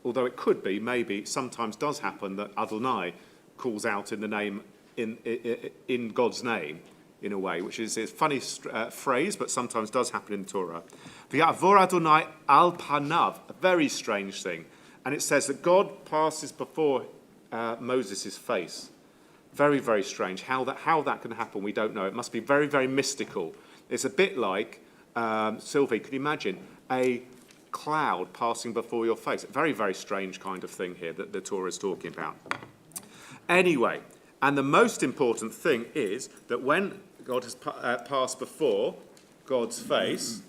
Although it could be, maybe, sometimes does happen that Adonai calls out in the name, in God's name, in a way, which is a funny phrase, but sometimes does happen in Torah. V'ya'avor Adonai al panav, a very strange thing. And it says that God passes before Moses' face. Very, very strange. How that can happen, we don't know. It must be very, very mystical. It's a bit like, Sylvie, could you imagine a cloud passing before your face? A very, very strange kind of thing here that the Torah is talking about. Anyway, and the most important thing is that when God has passed before God's face,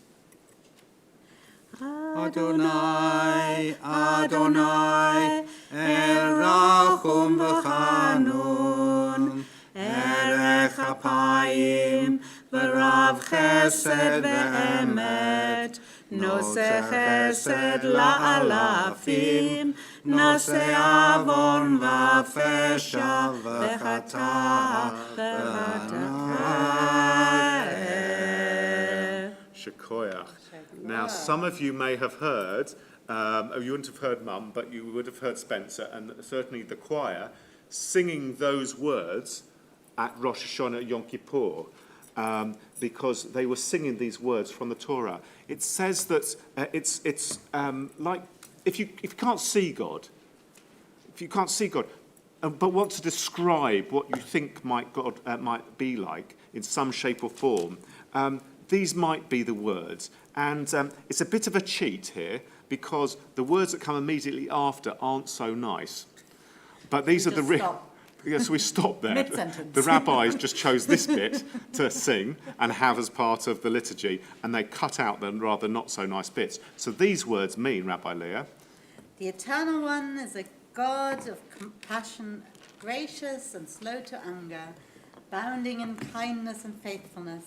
Adonai, Adonai, El Rachum V'Chanun, Erech Apayim, V'Rav Chesed V'Emet, Noseh Chesed La'alafim, Noseh Avon V'Fesha V'Chata V'Chata. Shekoyach. Now, some of you may have heard, you wouldn't have heard Mum, but you would have heard Spencer, and certainly the choir, singing those words at Rosh Hashanah Yom Kippur, because they were singing these words from the Torah. It says that it's like, if you can't see God, but want to describe what you think God might be like in some shape or form, these might be the words. And it's a bit of a cheat here, because the words that come immediately after aren't so nice. But these are the Yes, we stopped there. Mid-sentence. The rabbis just chose this bit to sing and have as part of the liturgy, and they cut out the rather not so nice bits. So these words mean, Rabbi Leah, the Eternal One is a God of compassion, gracious and slow to anger, abounding in kindness and faithfulness,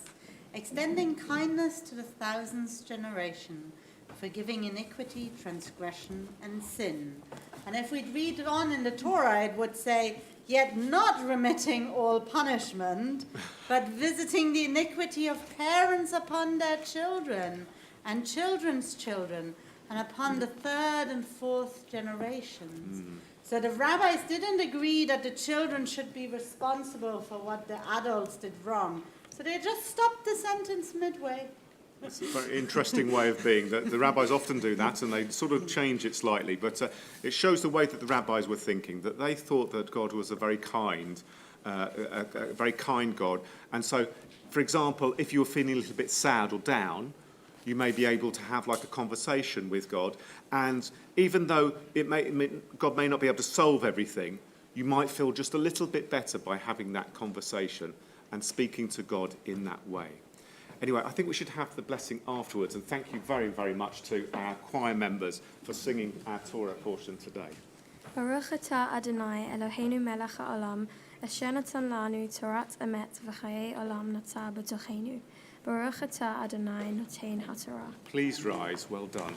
extending kindness to the thousandth generation, forgiving iniquity, transgression, and sin. And if we'd read on in the Torah, it would say, yet not remitting all punishment, but visiting the iniquity of parents upon their children, and children's children, and upon the 3rd and 4th generations. So the rabbis didn't agree that the children should be responsible for what the adults did wrong. So they just stopped the sentence midway. It's a very interesting way of being. The rabbis often do that, and they sort of change it slightly. But it shows the way that the rabbis were thinking, that they thought that God was a very kind God. And so, for example, if you were feeling a little bit sad or down, you may be able to have like a conversation with God. And even though God may not be able to solve everything, you might feel just a little bit better by having that conversation and speaking to God in that way. Anyway, I think we should have the blessing afterwards, and thank you very, very much to our choir members for singing our Torah portion today. Baruch atah Adonai Eloheinu melech haolam, asher natan lanu Torat emet v'chayei olam natzah b'tochenu. Baruch atah Adonai noten haTorah. Please rise. Well done.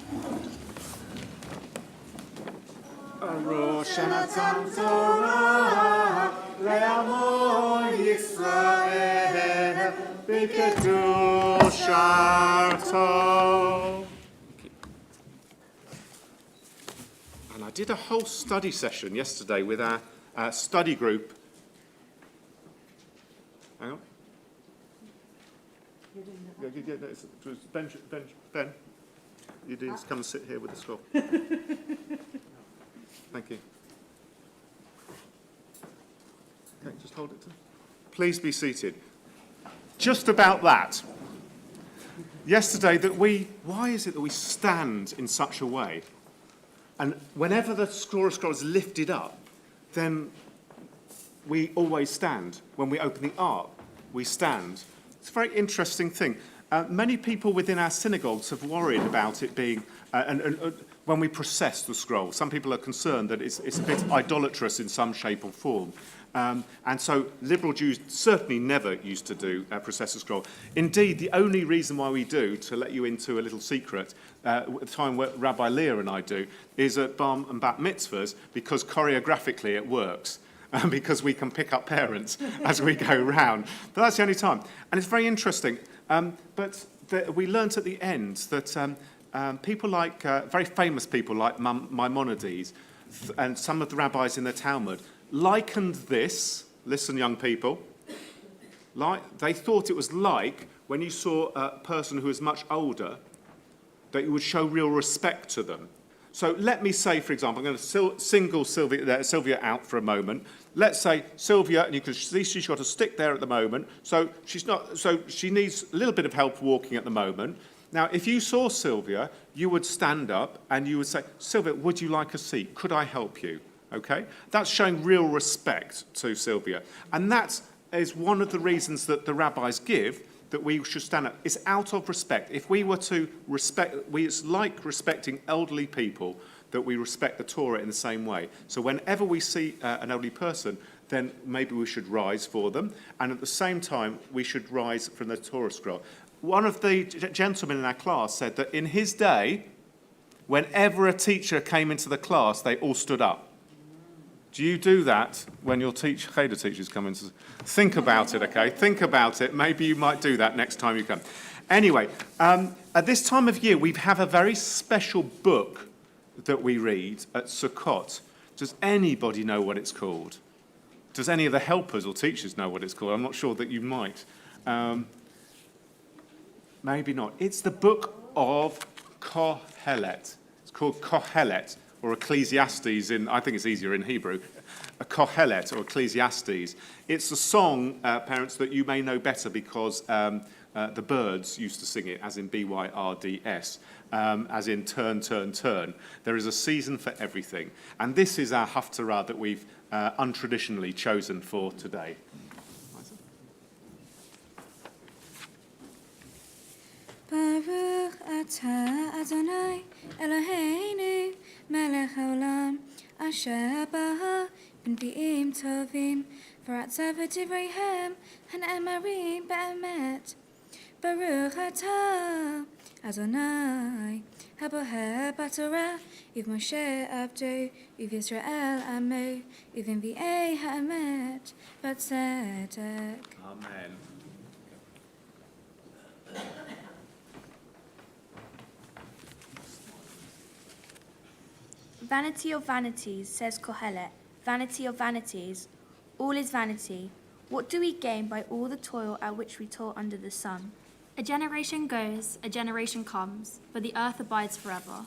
Rosh Hashanah Torah le'amo Yisrael b'ketuv did a whole study session yesterday with our study group. Hang on. Yeah, no, it was Ben, you need to come and sit here with the scroll. Thank you. Okay, just hold it. Please be seated. Just about that. Yesterday, why is it that we stand in such a way? And whenever the scroll is lifted up, then we always stand. When we open the ark, we stand. It's a very interesting thing. Many people within our synagogues have worried about it being, when we process the scroll, some people are concerned that it's a bit idolatrous in some shape or form. And so liberal Jews certainly never used to do process the scroll. Indeed, the only reason why we do, to let you into a little secret, at the time where Rabbi Leah and I do, is at Bar and Bat mitzvahs, because choreographically it works. Because we can pick up parents as we go round. But that's the only time. And it's very interesting. But we learnt at the end that people like, very famous people like Maimonides and some of the rabbis in the Talmud likened this, listen young people, they thought it was like when you saw a person who was much older, that you would show real respect to them. So let me say, for example, I'm going to single Sylvia out for a moment. Let's say Sylvia, and you can see she's got a stick there at the moment, so she needs a little bit of help walking at the moment. Now, if you saw Sylvia, you would stand up and you would say, Sylvia, would you like a seat? Could I help you? Okay? That's showing real respect to Sylvia. And that is one of the reasons that the rabbis give that we should stand up. It's out of respect. If we were to respect, it's like respecting elderly people, that we respect the Torah in the same way. So whenever we see an elderly person, then maybe we should rise for them. And at the same time, we should rise from the Torah scroll. One of the gentlemen in our class said that in his day, whenever a teacher came into the class, they all stood up. Do you do that when your Cheder teachers come in? Think about it, okay? Think about it. Maybe you might do that next time you come. Anyway, at this time of year, we have a very special book that we read at Sukkot. Does anybody know what it's called? Does any of the helpers or teachers know what it's called? I'm not sure that you might. Maybe not. It's the book of Kohelet. It's called Kohelet, or Ecclesiastes I think it's easier in Hebrew, a Kohelet, or Ecclesiastes. It's a song, parents, that you may know better because the Birds used to sing it, as in B-Y-R-D-S, as in turn, turn, turn. There is a season for everything. And this is our Haftarah that we've untraditionally chosen for today. Baruch atah Adonai Eloheinu melech haolam asher bara b'nvi'im tovim v'ratzah v'divreihem han'emarim be'emet. Baruch atah Adonai haboher b'torah uv Moshe abdo uv Yisrael amo uv nvi'ei ha'emet v'tzedek. Amen. Vanity of vanities, says Kohelet. Vanity of vanities. All is vanity. What do we gain by all the toil at which we toil under the sun? A generation goes, a generation comes, but the earth abides forever.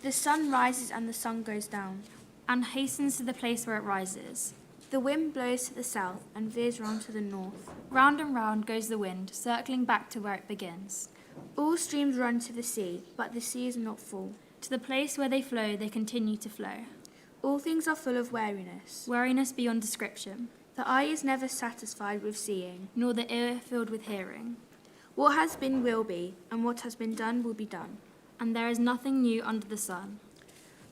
The sun rises and the sun goes down, and hastens to the place where it rises. The wind blows to the south and veers round to the north. Round and round goes the wind, circling back to where it begins. All streams run to the sea, but the sea is not full. To the place where they flow, they continue to flow. All things are full of weariness. Weariness beyond description. The eye is never satisfied with seeing, nor the ear filled with hearing. What has been will be, and what has been done will be done. And there is nothing new under the sun.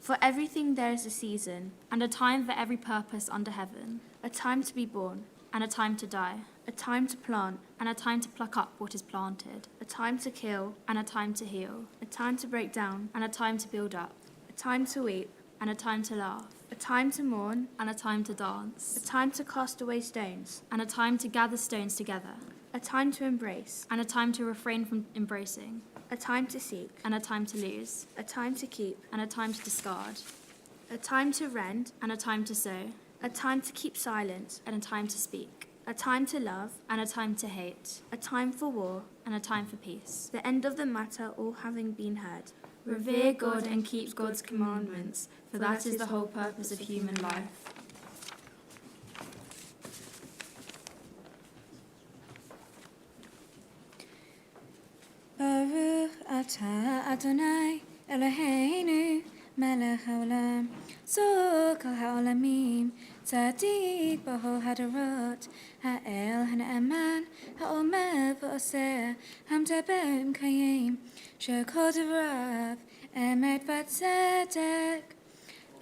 For everything there is a season, and a time for every purpose under heaven. A time to be born, and a time to die. A time to plant, and a time to pluck up what is planted. A time to kill, and a time to heal. A time to break down, and a time to build up. A time to weep, and a time to laugh. A time to mourn, and a time to dance. A time to cast away stones, and a time to gather stones together. A time to embrace, and a time to refrain from embracing. A time to seek, and a time to lose. A time to keep, and a time to discard. a time to rend and a time to sow, a time to keep silent, and a time to speak, a time to love, and a time to hate, a time for war, and a time for peace. the end of the matter all having been heard. Revere God and keep God's commandments, for that is the whole purpose of human life. Baruch atah Adonai Eloheinu melech haolam tzor kol haolamim tzaddik b'chol hadarot ha'el ha'ne'eman ha'omer v'oseh hamdaber imkayim shekol devarav emet v'tzedek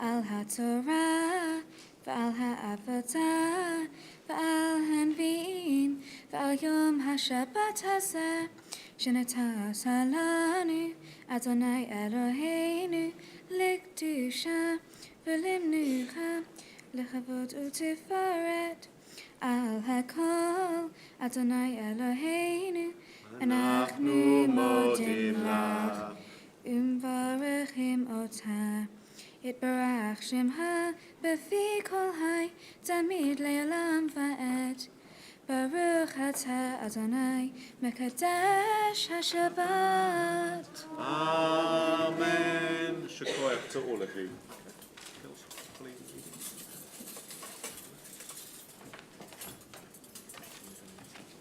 al ha'torah v'al ha'avodah v'al hanvi'im v'al yom ha'shabbat hazeh שנתת לנו, אדוני אלוהינו, לקדושה ולמנוחה, לכבוד ותפארת. על הכל, אדוני אלוהינו, אנחנו מודים לך, ומברכים אותך. יתברך שמך בפי כל חי, תמיד לעולם ועד. Baruch atah Adonai Mekadesh HaShabbat. Amen. Shekoyach to all of you.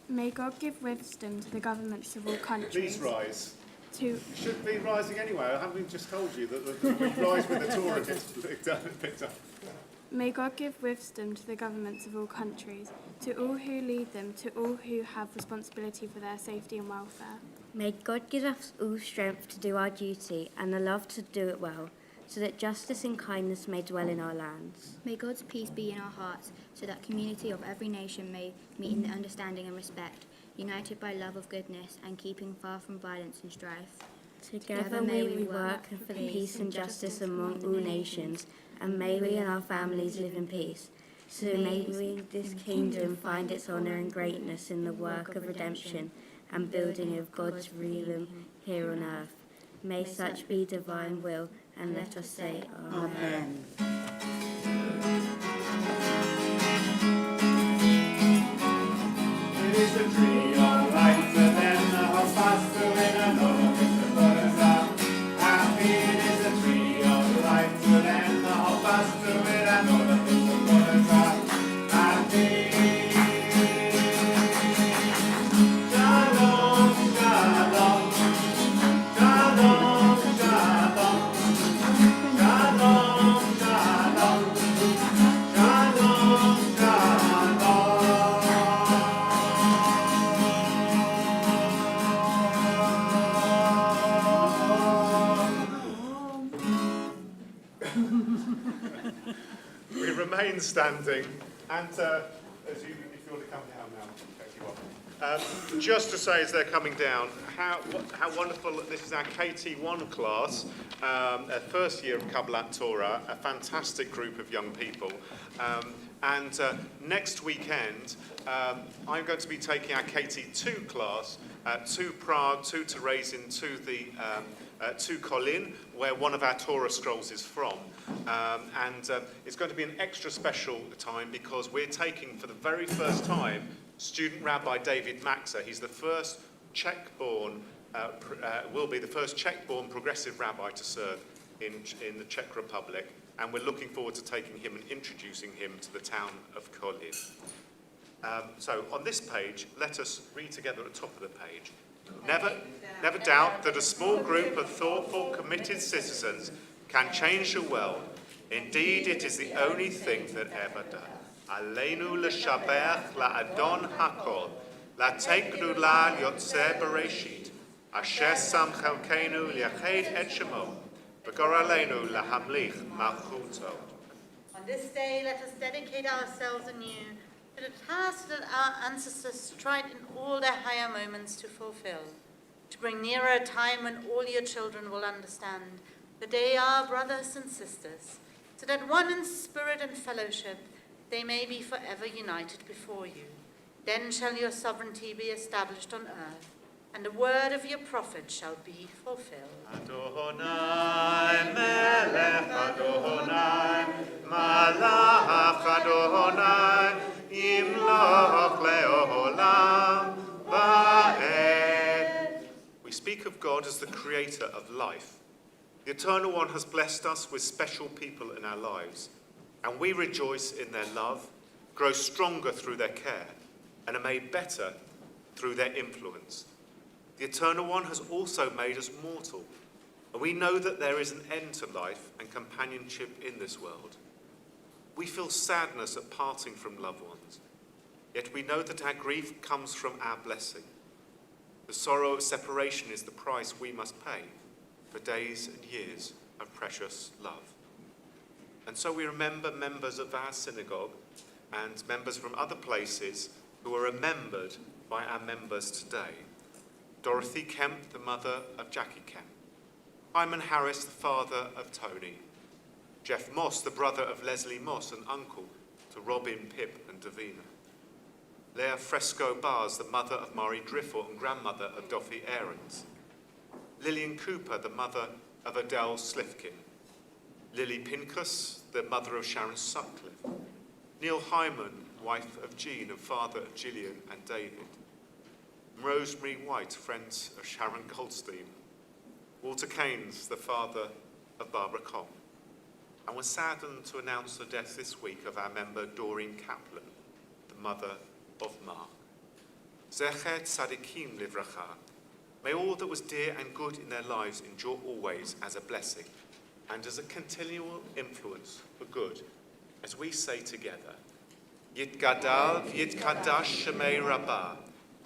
May God give wisdom to the governments of all countries. Please rise. To You should be rising anyway. I haven't just told you that we rise with the Torah gets picked up. May God give wisdom to the governments of all countries, to all who lead them, to all who have responsibility for their safety and welfare. May God give us all strength to do our duty and the love to do it well, so that justice and kindness may dwell in our lands. May God's peace be in our hearts, so that community of every nation may meet in the understanding and respect, united by love of goodness and keeping far from violence and strife. Together may we work for the peace and justice among all nations, and may we and our families live in peace. So may we, this kingdom, find its honour and greatness in the work of redemption and building of God's realm here on earth. May such be divine will, and let us say Amen. It is a tree of life, but then the whole fast to win another Mr. Buddha. Happy it is a tree of life, but then the whole fast to win another Mr. Buddha. Happy. Shalom, shalom. Shalom, shalom. Shalom, shalom. Shalom, We remain standing, and as you, if you want to come down now, thank you all. Just to say as they're coming down, how wonderful, this is our KT1 class, our first year of Kabbalat Torah, a fantastic group of young people. And next weekend, I'm going to be taking our KT2 class to Prague, to Terezin, to Kolin, where one of our Torah scrolls is from. And it's going to be an extra special time because we're taking, for the very first time, student Rabbi David Maxa. He's the first Czech-born, will be the first Czech-born progressive rabbi to serve in the Czech Republic. And we're looking forward to taking him and introducing him to the town of Kolin. So on this page, let us read together at the top of the page. Never doubt that a small group of thoughtful, committed citizens can change the world. Indeed, it is the only thing that ever does. Aleinu l'shabech la'adon hakol, la'teknu la yotzeh bereshit, asher sam chelkenu liached et shemo, v'goralenu lahamlich malchuto. On this day, let us dedicate ourselves anew to the task that our ancestors tried in all their higher moments to fulfill, to bring nearer a time when all your children will understand that they are brothers and sisters, so that one in spirit and fellowship they may be forever united before you. Then shall your sovereignty be established on earth, and the word of your prophet shall be fulfilled. Adonai melech Adonai malach Adonai imloch leolam va'ed. We speak of God as the creator of life. The Eternal One has blessed us with special people in our lives, and we rejoice in their love, grow stronger through their care, and are made better through their influence. The Eternal One has also made us mortal, and we know that there is an end to life and companionship in this world. We feel sadness at parting from loved ones, yet we know that our grief comes from our blessing. The sorrow of separation is the price we must pay for days and years of precious love. And so we remember members of our synagogue and members from other places who are remembered by our members today. Dorothy Kemp, the mother of Jackie Kemp. Hyman Harris, the father of Tony. Jeff Moss, the brother of Leslie Moss and uncle to Robin, Pip and Davina. Leah Fresco Bars, the mother of Maury Driffle and grandmother of Doffy Aarons. Lillian Cooper, the mother of Adele Slifkin. Lily Pincus, the mother of Sharon Sutcliffe. Neil Hyman, wife of Jean and father of Gillian and David. Rosemary White, friend of Sharon Goldstein. Walter Keynes, the father of Barbara Cobb. And we're saddened to announce the death this week of our member Doreen Kaplan, the mother of Mark. Zecher Tzadikim Livracha. May all that was dear and good in their lives endure always as a blessing and as a continual influence for good, as we say together, Yitgadal v'yitkadash shemei Rabbah,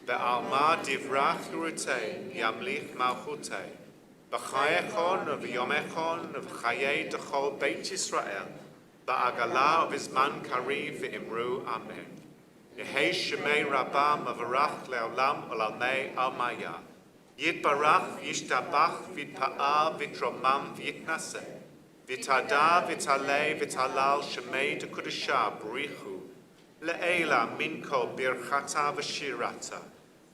ve'alma divrach yurutei, yamlich malchutei, b'chayechon v'yomechon v'chayei d'chol Beit Yisrael, ba'agala v'zman kariv v'imru amen. Yehei shemei Rabbah mavarach le'olam olamei almaya. Yitbarach v'yishtabach v'yitpa'al v'yitromam v'yitnaseh. V'tada v'talei v'talal shemei d'kudusha b'richu. Le'ela minko birchata v'shirata.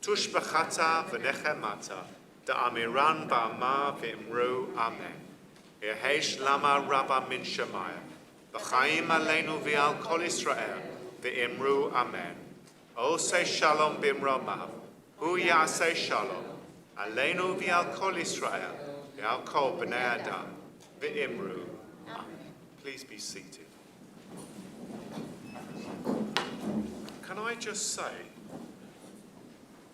Tushbachata v'nechemata. Da'amiran ba'ama v'imru amen. Yehesh lama rabba min shemaya. V'chaim aleinu v'al kol Yisrael. V'imru amen. Osei shalom b'imromav. Hu ya'asei shalom. Aleinu v'al kol Yisrael, v'al kol b'nei Adam, v'imru. Please be seated. Can I just say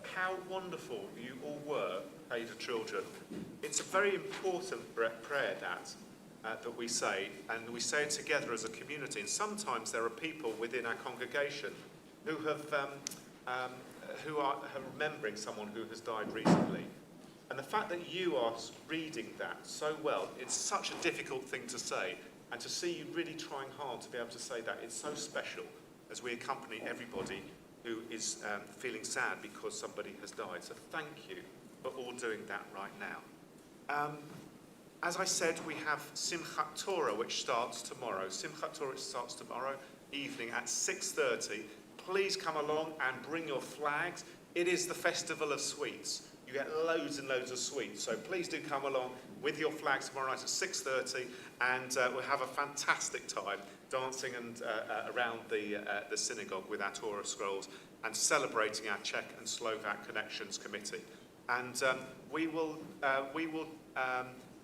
how wonderful you all were, Ada children? It's a very important prayer that we say, and we say it together as a community. And sometimes there are people within our congregation who are remembering someone who has died recently. And the fact that you are reading that so well, it's such a difficult thing to say, and to see you really trying hard to be able to say that, it's so special as we accompany everybody who is feeling sad because somebody has died. So thank you for all doing that right now. As I said, we have Simchat Torah, which starts tomorrow. Simchat Torah starts tomorrow evening at 6:30. Please come along and bring your flags. It is the festival of sweets. You get loads and loads of sweets. So please do come along with your flags tomorrow night at 6:30, and we'll have a fantastic time dancing and around the synagogue with our Torah scrolls and celebrating our Czech and Slovak Connections Committee. And we will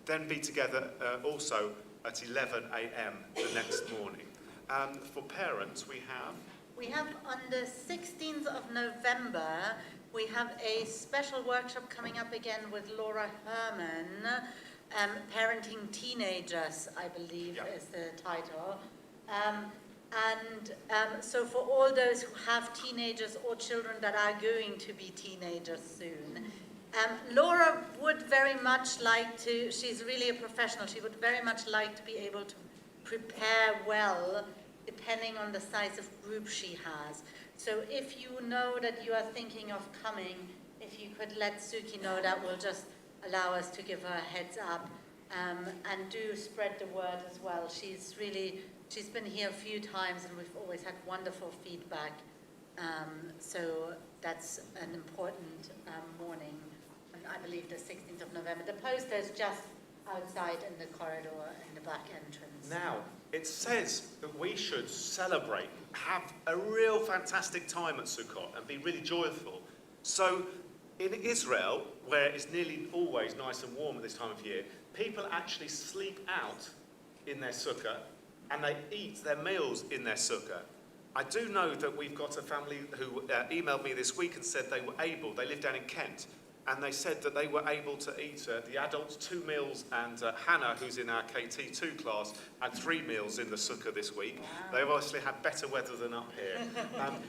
then be together also at 11 a.m. the next morning. For parents, we have on the 16th of November, we have a special workshop coming up again with Laura Herman, Parenting Teenagers, I believe is the title. So for all those who have teenagers or children that are going to be teenagers soon, Laura would very much like to, she's really a professional, she would very much like to be able to prepare well depending on the size of group she has. So if you know that you are thinking of coming, if you could let Suki know, that will just allow us to give her a heads up, and do spread the word as well. She's been here a few times and we've always had wonderful feedback. So that's an important morning I believe, the 16th of November. The poster is just outside in the corridor in the back entrance. Now, it says that we should celebrate, have a real fantastic time at Sukkot and be really joyful. So, in Israel, where it's nearly always nice and warm at this time of year, people actually sleep out in their sukkah and they eat their meals in their sukkah. I do know that we've got a family who emailed me this week and said they live down in Kent, and they said that they were able to eat, the adults, 2 meals, and Hannah, who's in our KT2 class, had 3 meals in the sukkah this week. Wow. They've obviously had better weather than up here.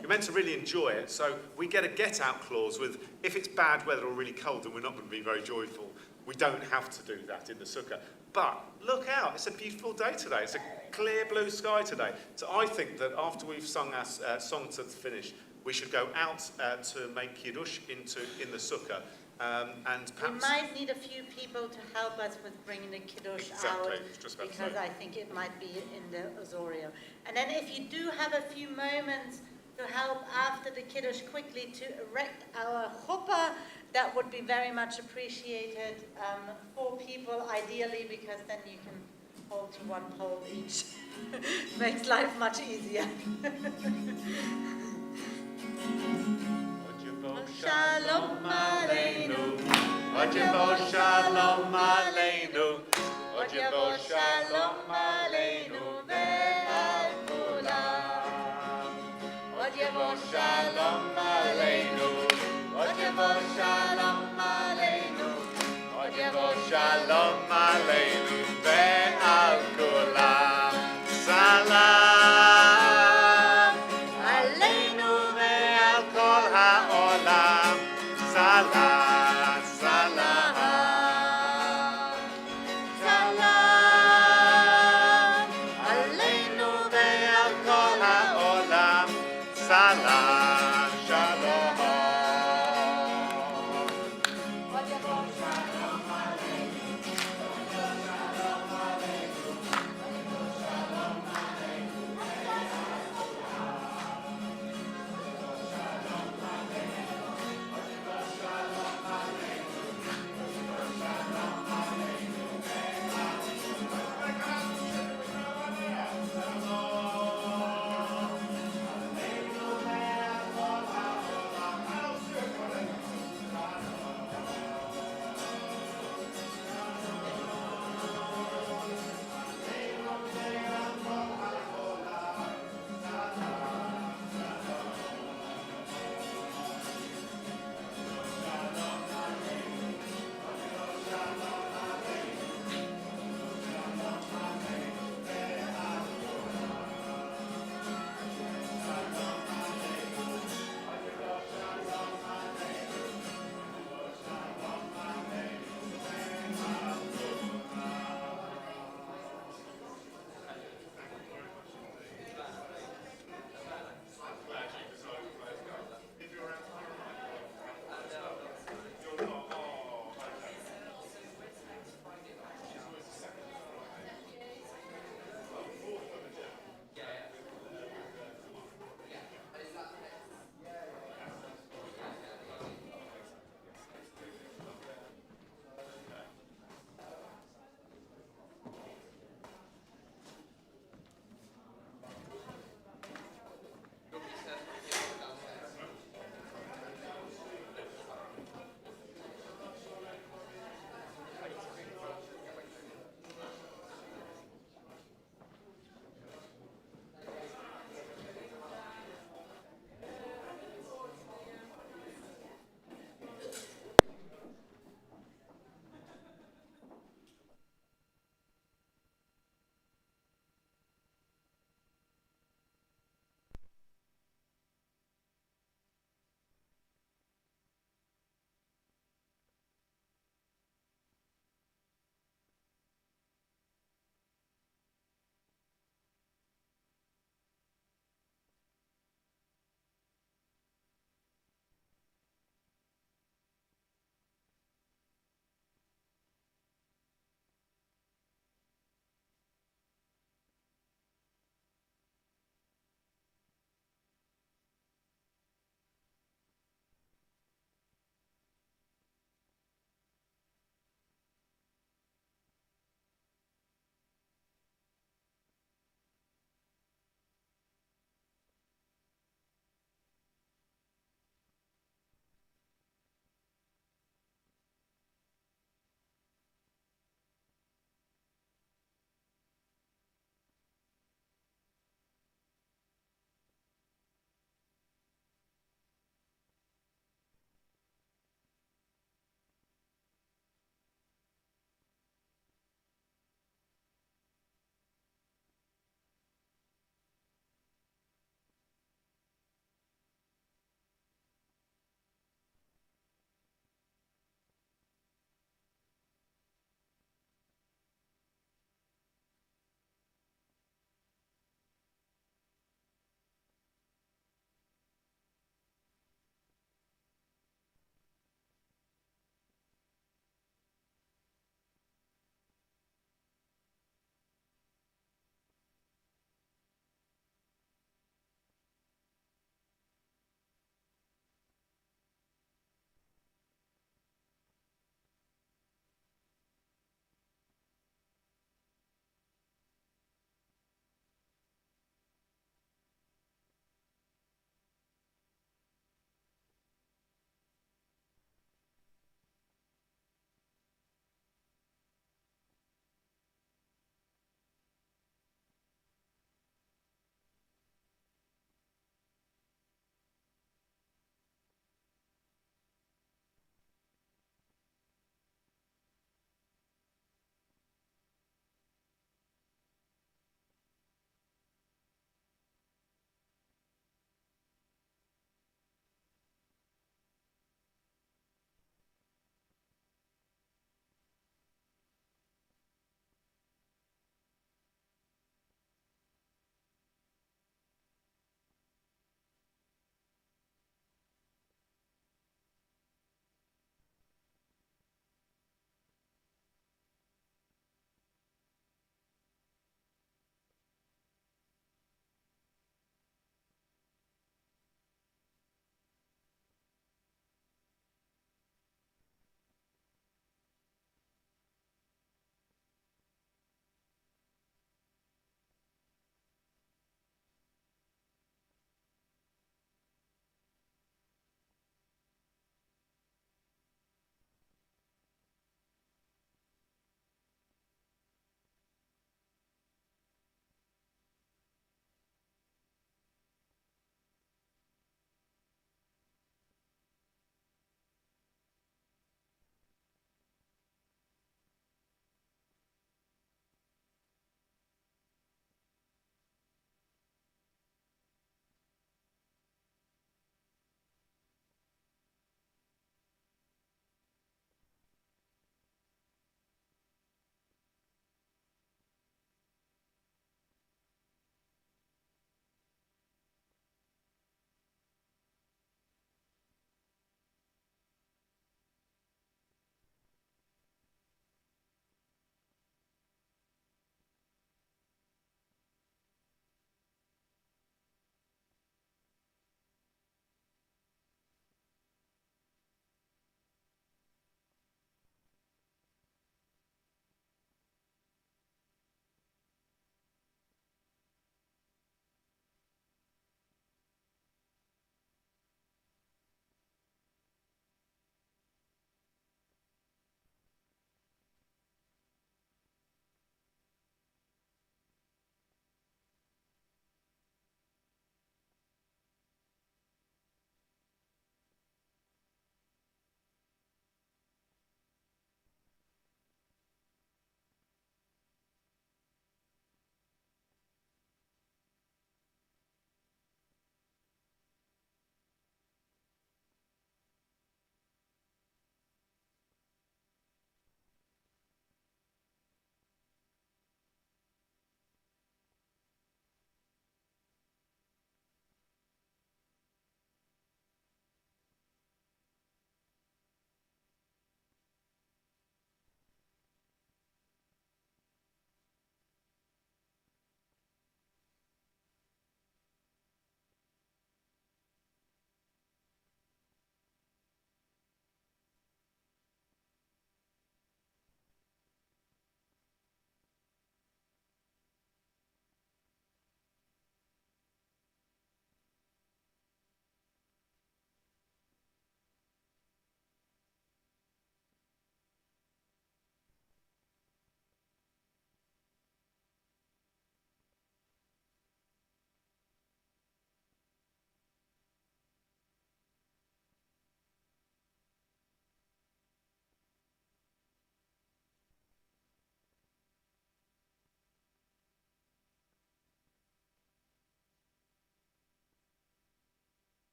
You're meant to really enjoy it, so we get a get-out clause with, if it's bad weather or really cold and we're not going to be very joyful, we don't have to do that in the sukkah. But look out, it's a beautiful day today. It's a clear blue sky today. So I think that after we've sung our song to the finish, we should go out to make Kiddush in the sukkah. And perhaps we might need a few people to help us with bringing the Kiddush out, because I think it might be in the Azorio. And then if you do have a few moments to help after the Kiddush quickly to erect our chuppah, that would be very much appreciated. 4 people ideally, because then you can hold to one pole each. Makes life much easier. Shalom Aleinu, Ojebo Shalom Aleinu, Ojebo Shalom Aleinu ve'al kulam. Ojebo Shalom Aleinu, Ojebo Shalom Aleinu, Ojebo Shalom Aleinu ve'al kulam. Salam. Salam.